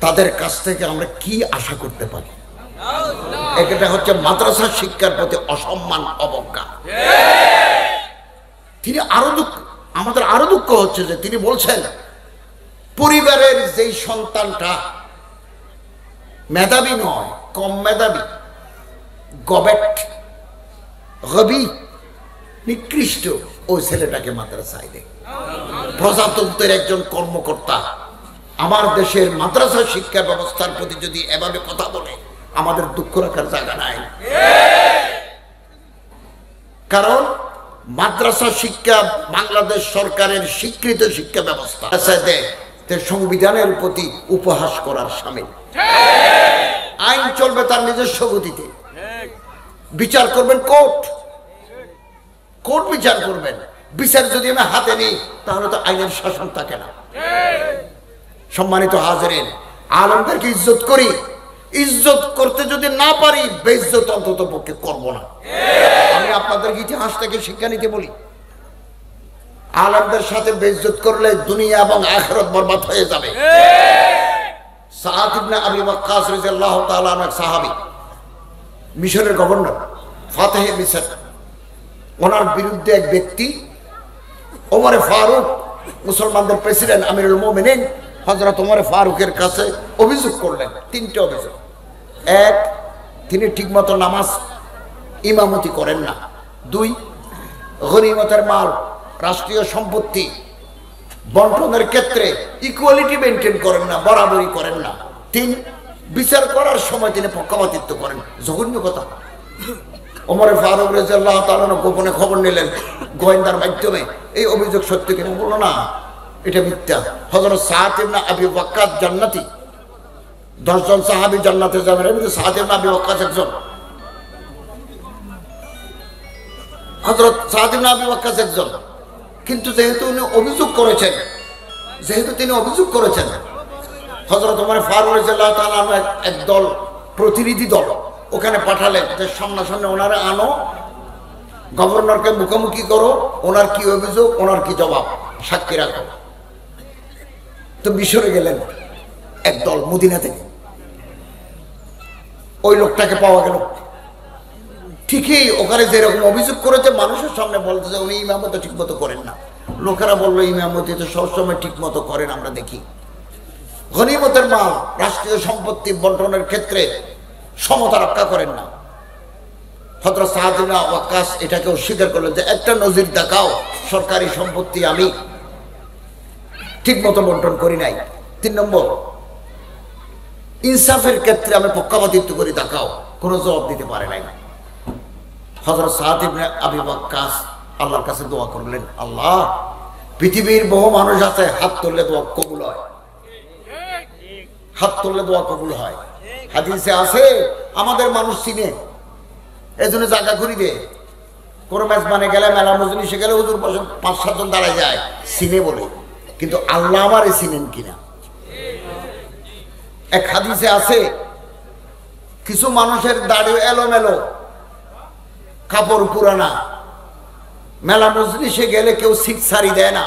তাদের কাছ থেকে আমরা কি আশা করতে পারি? এটা হচ্ছে মাদ্রাসা শিক্ষার প্রতি অসম্মান, অবজ্ঞা। তিনি আমাদের আরো দুঃখ হচ্ছে যে তিনি বলছেন পরিবারের যেই সন্তানটা মেধাবী নয়, কম মেধাবী, গবি, নিকৃষ্ট, ওই ছেলেটাকে মাদ্রাসায় দেয়। প্রজাতন্ত্রের একজন কর্মকর্তা আমার দেশের মাদ্রাসা শিক্ষা ব্যবস্থার প্রতি যদি এভাবে কথা বলে আমাদের দুঃখ রাখার জায়গা নাই। কারণ মাদ্রাসা শিক্ষা বাংলাদেশ সরকারের স্বীকৃত শিক্ষা ব্যবস্থা, সংবিধানের প্রতি উপহাস করার সামিল। আইন চলবে তার নিজস্ব গতিতে, বিচার করবেন কোর্ট, কোর্ট বিচার করবেন। বিচার যদি আমি হাতে নিই তাহলে তো আইনের শাসন থাকে না। সম্মানিত হাজিরিন, আলেমদেরকে ইজ্জত করি, ইজ্জত করতে যদি না পারি বেইজ্জত অন্তত পক্ষে করব না। আমি আপনাদের ইতিহাস থেকে শিক্ষা নিতে বলি, আলেমদের সাথে বেইজ্জত করলে দুনিয়া এবং আখিরাত বরবাদ হয়ে যাবে। সাআদ ইবনে আবি ওয়াক্কাস রাদিয়াল্লাহু তাআলা আনহু সাহাবী, মিশরের গভর্নর, ফাতেহে মিশর, ওনার বিরুদ্ধে এক ব্যক্তি ওমরে ফারুক, মুসলমানদের প্রেসিডেন্ট আমিরুল মুমিনিন হযরত ওমরে ফারুকের কাছে অভিযোগ করলেন। তিনটে অভিযোগ। এক, তিনি ঠিকমতো নামাজ ইমামতি করেন না। দুই, গনিমতের মাল, রাষ্ট্রীয় সম্পত্তি বন্টনের ক্ষেত্রে ইকুয়ালিটি মেনটেন করেন না, বরাবরি করেন না। তিন, বিচার করার সময় তিনি পক্ষপাতিত্ব করেন। জঘন্য কথা। ওমরে ফারুক রাদিয়াল্লাহু তাআলা গোপনে খবর নিলেন গোয়েন্দার মাধ্যমে, এই অভিযোগ সত্য কিনা। বলল না, এটা মিথ্যা। হযরত সাআদ ইবনে আবি ওয়াক্কাস জান্নাতি, 10 জন সাহাবী জান্নাতে যাবেন, এর মধ্যে সাআদ ইবনে আবি ওয়াক্কাস একজন। হযরত সাআদ ইবনে আবি ওয়াক্কাস একজন। কিন্তু যেহেতু উনি অভিযোগ করেছেন, হযরত ওমর ফারুক রাদিয়াল্লাহু তাআলা এক দল, প্রতিনিধি দল ওখানে পাঠালেন যে সামনাসামনি ওনারা আনো, গভর্নরকে মুখোমুখি করো, ওনার কি অভিযোগ, ওনার কি জবাব, সাক্ষী রাখো। তো মিশরে গেলেন একদল মদিনা থেকে, ওই লোকটাকে পাওয়া গেল। ঠিকই ওখানে যেরকম অভিযোগ করেছে মানুষের সামনে বলতেছে উনি ইমামত ঠিক মতো করেন না। লোকেরা বললো ইমামতি তো সবসময় ঠিক মতো করেন, আমরা দেখি। গনিমতের মাল, রাষ্ট্রীয় সম্পত্তি বন্টনের ক্ষেত্রে সমতা রক্ষা করেন না। হযরত সাআদ ইবনে ওয়াক্কাস এটাকে অস্বীকার করলেন যে একটা নজির দেখাও সরকারি সম্পত্তি আমি ঠিক মতো বন্টন করি নাই। 3 নম্বর, ইনসাফের ক্ষেত্রে আমি পক্ষপাতিত্ব করি, দেখাও। কোনো জবাব দিতে পারে নাই। হযরত সাআদ ইবনে আবি ওয়াক্কাস আল্লাহর কাছে দোয়া করলেন, আল্লাহ, পৃথিবীর বহু মানুষ আছে হাত তুললে দোয়া কবুল হয়, হাত তুললে দোয়া কবুল হয়। হাদিসে আছে আমাদের মানুষ চিনে, এই জন্য জায়গা ঘুরি দে। কোনো মেজবানে গেলে, মেলা মজলিসে গেলে হুজুর 5-7 জন দাঁড়ায় যায়, চিনে বলে। কিন্তু আল্লাহ আমারে চিনেন কিনা। এক হাদিসে আছে কিছু মানুষের দাড়ি এলোমেলো, কাপড় পুরানা, মেলা মজলিসে গেলে কেউ সিট সারি দেয় না।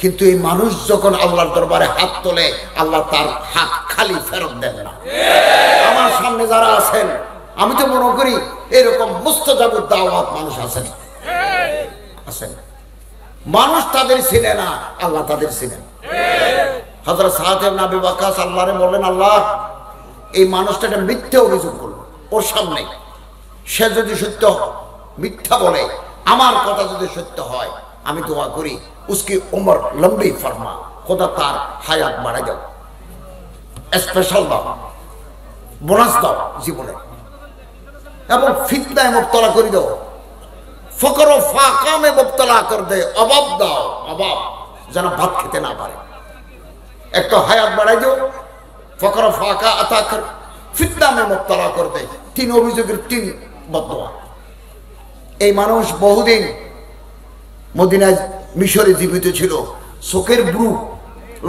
কিন্তু এই মানুষ যখন আল্লাহর দরবারে হাত তোলে আল্লাহ তার হাত খালি ফেরত দেন না। আমার সামনে যারা আছেন আমি তো মনে করি এরকম মুস্তাজাবুদ দাওয়াত মানুষ আছেন। মানুষ তাদের ছিলেন না, আল্লাহ তাদের ছিলেন। হযরত সাআদ ইবনে আবি ওয়াক্কাস আল্লাহরে বললেন, আল্লাহ, এই মানুষটা একটা মিথ্যা অভিযোগ করলো ওর সামনে, সে যদি সত্য মিথ্যা বলে, আমার কথা যদি সত্য হয়, আমি দোয়া করি उसकी उम्र लंबी फरमा, खुदा तार हायात बढ़ा जाओ, स्पेशल दाओ, बोनस दाओ जीवने, এবং ফিতনায় মুবতলা করে দাও, ফকর ও ফাকামে মুবতলা করে দে, অভাব দাও, অভাব যেন ভাত খেতে না পারে। এক তো হায়াত বাড়াই দাও, ফকর ও ফাকা আতা কর, ফিতনায় মুবতলা করে দে। 3 অভিযোগের 3 বদদোয়া। এই মানুষ বহুদিন মদিনায় মিশরে জীবিত ছিল। চোখের ব্রু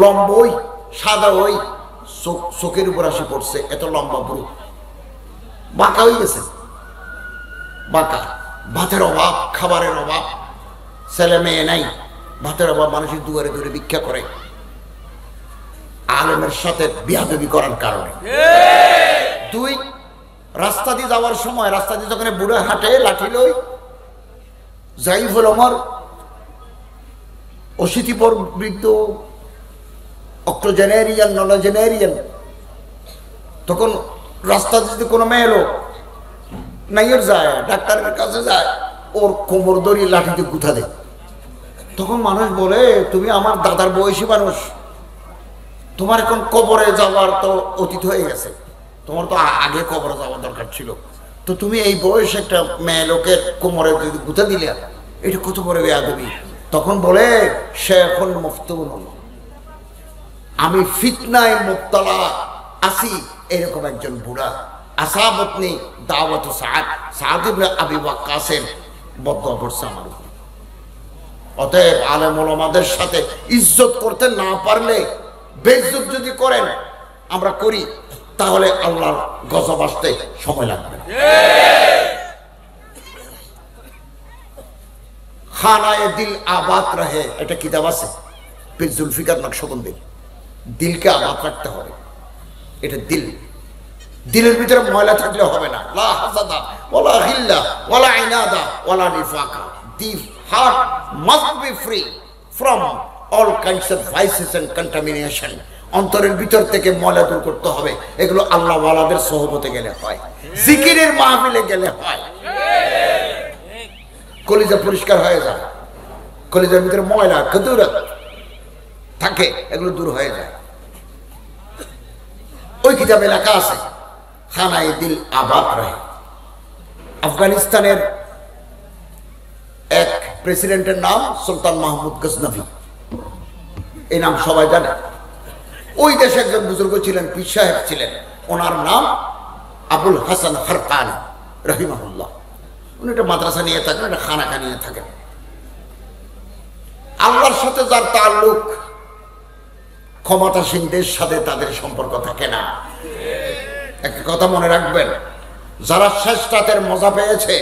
লম্বই সাদা, ওই চোখের উপর আসে পড়ছে, এত লম্বা ব্রু, বাঁকা হয়ে গেছে, বাঁকা। ভাতের অভাব, খাবারের অভাব, ছেলে মেয়ে নাই, ভাতের অভাব, মানুষের দুয়ারে দুয়ারে ভিক্ষা করে আলেমের সাথে বিয়াদবি করার কারণে। 2, রাস্তা দিয়ে যাওয়ার সময়, রাস্তা দিয়ে যখন বুড়ো হাঁটে লাঠি লই, জাইফুল ওমর অশীতিপর বৃদ্ধ, অক্টোজেনেরিয়ান, ননজেনেরিয়ান, তখন রাস্তা যদি কোনো মেয়ে লোক নাইয়ের যায়, ডাক্তারের কাছে যায়, ওর কোমর দড়ি লাঠিতে গুঁথা দেয়, তখন মানুষ বলে, তুমি আমার দাদার বয়সী মানুষ, তোমার এখন কবরে যাওয়ার তো অতীত হয়ে গেছে, তোমার তো আগে কবরে যাওয়ার দরকার ছিল, তো তুমি এই বয়সে একটা মেয়ে লোকের কোমরে যদি গুঁতে দিলে, এটা কত বড় বেয়াদবি। তখন বলে, সে এখন মুফতুন, আমি ফিতনায় মুবতালা আছি এরকম একজন বুড়া। আসাবতনি দাওয়াত সাদ ইবনে আবি ওয়াক্কাসের বদদোয়া পড়ছে আমার উপর। অতএব আলেম ওলামাদের সাথে ইজ্জত করতে না পারলে, বেইজ্জত যদি করেন, আমরা করি, তাহলে আল্লাহর গজব আসতে সময় লাগবে না। খানায়ে দিল আবাদ রহে, এটা কিতাব আছে পীর জুলফিকার নকশবন্দির। দিলকে আবাদ রাখতে হবে, এটা দিল। দিলের ভিতরে ময়লা থাকলে হবে না। লা হাসাদা ওয়ালা গিল্লা ওয়ালা ইনাদা ওয়ালা নিফাকা। The heart must be free from all kinds of vices and contamination. অন্তরের ভিতর থেকে ময়লা দূর করতে হবে। এগুলো আল্লাহ ওয়ালাদের সোহবতে গেলে হয়, জিকিরের মাহফিলে গেলে হয়। কলিজা পরিষ্কার হয়ে যায়, কলিজার ভিতরে ময়লা কদুরত থাকে, এগুলো দূর হয়ে যায়। ওই কিতাবে লেখা আছে, খানায়ে দিল আবাদ রহে। আফগানিস্তানের এক প্রেসিডেন্টের নাম সুলতান মাহমুদ গজনভি, এই নাম সবাই জানে। ওই দেশে একজন বুজুর্গ ছিলেন, পীর সাহেব ছিলেন, ওনার নাম আবুল হাসান হরকানি রহিমাহুল্লাহ। উনি একটা মাদ্রাসা নিয়ে থাকেন, একটা খানাকা নিয়ে থাকেন। আল্লাহর সাথে যার তাল্লুক, ক্ষমতাসীনদের সাথে তাদের সম্পর্ক থাকে না। একটা কথা মনে রাখবেন, যারা শেষ রাতের মজা পেয়েছে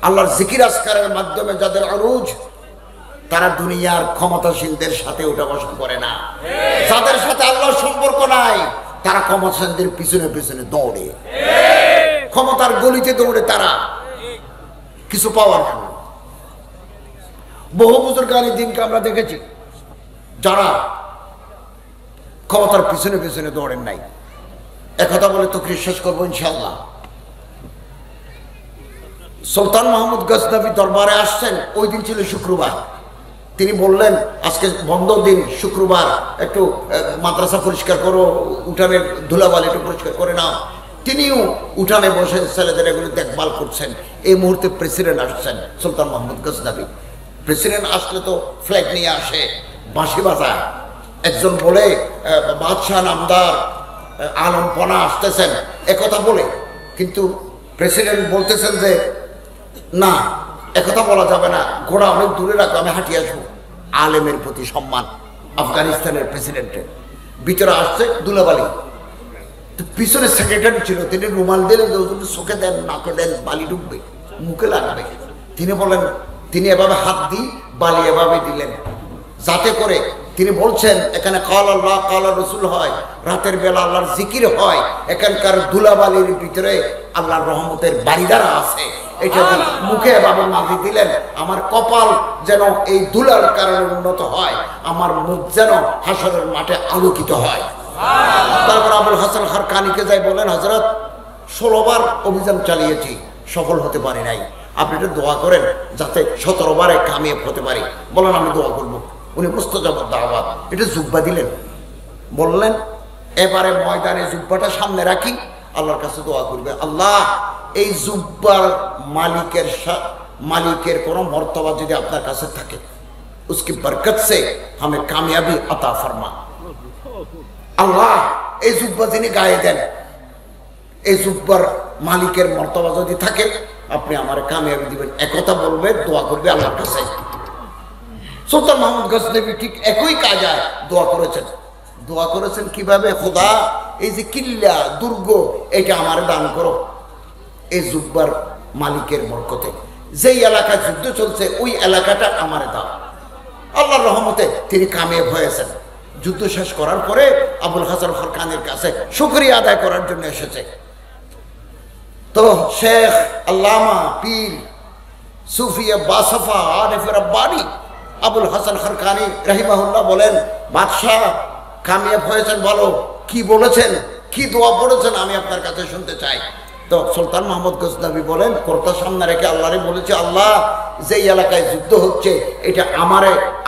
আল্লাহর জিকির আজকারের মাধ্যমে, যাদের আরুজ, তারা দুনিয়ার ক্ষমতাসীনদের সাথে উঠা বসা করে না। যাদের সাথে আল্লাহর সম্পর্ক নাই, তারা ক্ষমতাসীনদের পিছনে পিছনে দৌড়ে, ক্ষমতার গলিতে দৌড়ে, তারা কিছু পাওয়ার জন্য। বহু বুজুর্গানি দিনকে আমরা দেখেছি, যারা ক্ষমতার পিছনে পিছনে দৌড়েন নাই। একথা বলে তো শেষ করবো ইনশাল্লাহ। সুলতান মাহমুদ গজনভি দরবারে আসছেন, ওই দিন ছিল শুক্রবার। তিনি বললেন, আজকে বন্ধ দিন, শুক্রবার, একটু মাদ্রাসা পরিষ্কার করো, উঠানের ধুলাবালি একটু পরিষ্কার করে নাও। তিনিও উঠানে বসে ছেলেদের এগুলো দেখভাল করছেন। এই মুহূর্তে প্রেসিডেন্ট আসছেন, সুলতান মাহমুদ গজনভি। প্রেসিডেন্ট আসলে তো ফ্ল্যাগ নিয়ে আসে, বাঁশি বাজায়। একজন বলে, বাদশাহ নামদার আলমপনা আসতেছেন, একথা বলে। কিন্তু প্রেসিডেন্ট বলতেছেন যে না, একথা বলা যাবে না, ঘোড়া অনেক দূরে রাখো, আমি হাঁটিয়ে আসবো। আলেমের প্রতি সম্মান আফগানিস্তানের প্রেসিডেন্টের। ভিতরে আসছে দুলাবালি, তো পিছনে সেক্রেটারি ছিল, তিনি রুমাল দিলেন, চোখে দেন, নাকে দেন, বালি ঢুকবে, মুখে লাগবে। তিনি বলেন, তিনি এভাবে হাত দিয়ে বালি এভাবে দিলেন, যাতে করে, তিনি বলছেন, এখানে কাল আল্লাহ কাল রসুল হয়, রাতের বেলা আল্লাহর জিকির হয়, এখানকার ধুলাবালির ভিতরে আল্লাহর রহমতের বাড়িদারা আছে। এটা মুখে এভাবে মাঝে দিলেন, আমার কপাল যেন এই ধুলার কারণে উন্নত হয়, আমার মুখ যেন হাসরের মাঠে আলোকিত হয়। তারপর আবুল হাসান হরকানিকে যাই বলেন, হযরত 16 বার অভিযান চালিয়েছি, সফল হতে পারি নাই, আপনি একটু দোয়া করেন যাতে 17 বারে কামিয়াব হতে পারি। বলেন, আমি দোয়া করবো। উনি মুস্তাজাব দাওয়াত, এটা জুব্বা দিলেন, বললেন, এবারে ময়দানে জুব্বাটা সামনে রাখি, আল্লাহর কাছে দোয়া করবে, আল্লাহ এই জুব্বার মালিকের কোনো মর্তবা যদি আপনার কাছে থাকে, उसकी बरकत से हमें कामयाबी अता फरमा। আল্লাহ এই জুব্বা যিনি গায়ে দেন, এই জুব্বার মালিকের মর্তবা যদি থাকে, আপনি আমার কামিয়াবি দিবেন। একথা বলবে, দোয়া করবে আল্লাহর কাছে। সুলতান মাহমুদ গজনভি ঠিক একই কাজে দোয়া করেছেন। দোয়া করেছেন কিভাবে? খোদা, এই যে কিল্লা, দুর্গ, এটা আমার দান করো এই জুব্বার মালিকের বরকতে। যেই এলাকায় যুদ্ধ চলছে, ওই এলাকাটা আমার দাও। আল্লাহর রহমতে তিনি কামিয়াব হয়েছেন। যুদ্ধ শেষ করার পরে আবুল হাসান হরকানির কাছে শুকরিয়া আদায় করার জন্য এসেছে। তো শেখ আল্লামা পীর সুফিয়া বাসফা আরিফ রাব্বানি আবুল হাসান হরকানি রাহিমাহুল্লাহ বলেন, বাদশাহ কামিয়াব হয়েছেন, বলো কি বলেছেন, কি দোয়া পড়েছেন, আমি আপনার কাছে শুনতে চাই। তো সুলতান মাহমুদ গজনবী বলেন, কোরতা সামনে রেখে আল্লাহরে বলেছে, আল্লাহ যে এলাকায় যুদ্ধ হচ্ছে এটা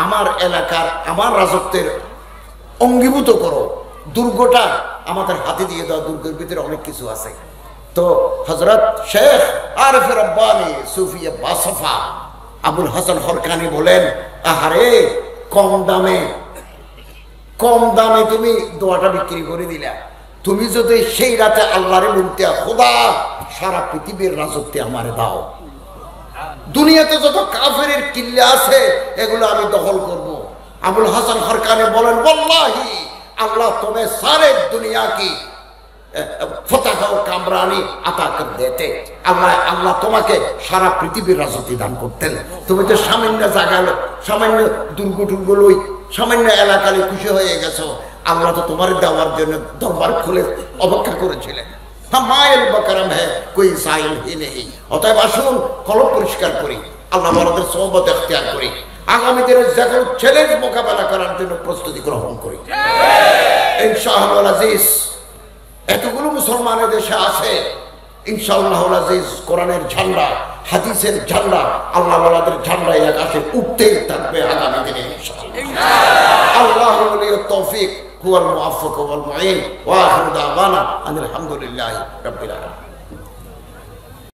আমার এলাকার আমার রাজত্বের অঙ্গীভূত করো, দুর্গটা আমাদের হাতে দিয়ে দাও, দুর্গের ভিতরে অনেক কিছু আছে। তো হযরত শেখ আরিফ রব্বানী সুফিয়া বাসফা আবুল হাসান হরকানি বলেন, আহারে কম দামে তুমি দোয়াটা বিক্রি করে দিলা। তুমি যদি সেই রাতে আল্লাহরে বলতে, খোদা সারা পৃথিবীর রাজত্বে আমারে দাও, দুনিয়াতে যত কাফেরের কিল্লা আছে এগুলো আমি দখল করব। আবুল হাসান হরকানি বলেন, ওয়াল্লাহি আল্লাহ তুমি সারে দুনিয়া কি ফতহ ও কামরানি আতা করে দিতে, আল্লাহ তোমাকে সারা পৃথিবীর রাজত্ব দান করতেন। তুমি তো সামান্য জায়গালো, সামান্য দুর্গ লই, সামান্য এলাকায় খুশি হয়ে গেছো, আল্লাহ তো তোমার দেওয়ার জন্য দরবার খুলে অপেক্ষা করেছিলেন। মাইল বকরম হ্যাঁ কোই সাইল হি নেই। অতএব আসুন কলব পরিষ্কার করি, আল্লাহ আমাদের সোহবত এখতিয়ার করি, আগামী দিনে যে কোনো চ্যালেঞ্জ মোকাবেলা করার জন্য প্রস্তুতি গ্রহণ করি ইনশাআল্লাহ আজিজ। এতগুলো মুসলমানের দেশে আছে, ইনশাআল্লাহ আজিজ কোরআনের ঝান্ডা, হাদিসের ঝান্ডা, আল্লাহ ওয়ালাদের ঝান্ডা এই আকাশে উঠতেই থাকবে আগামী দিনে ইনশাআল্লাহ। আল্লাহু ওয়ালিয়ুত তৌফিক হুয়াল মুওয়াফফিক ওয়াল মুঈন ওয়া আখিরু দাওয়ানা আনিল হামদুলিল্লাহি রাব্বিল আলামিন।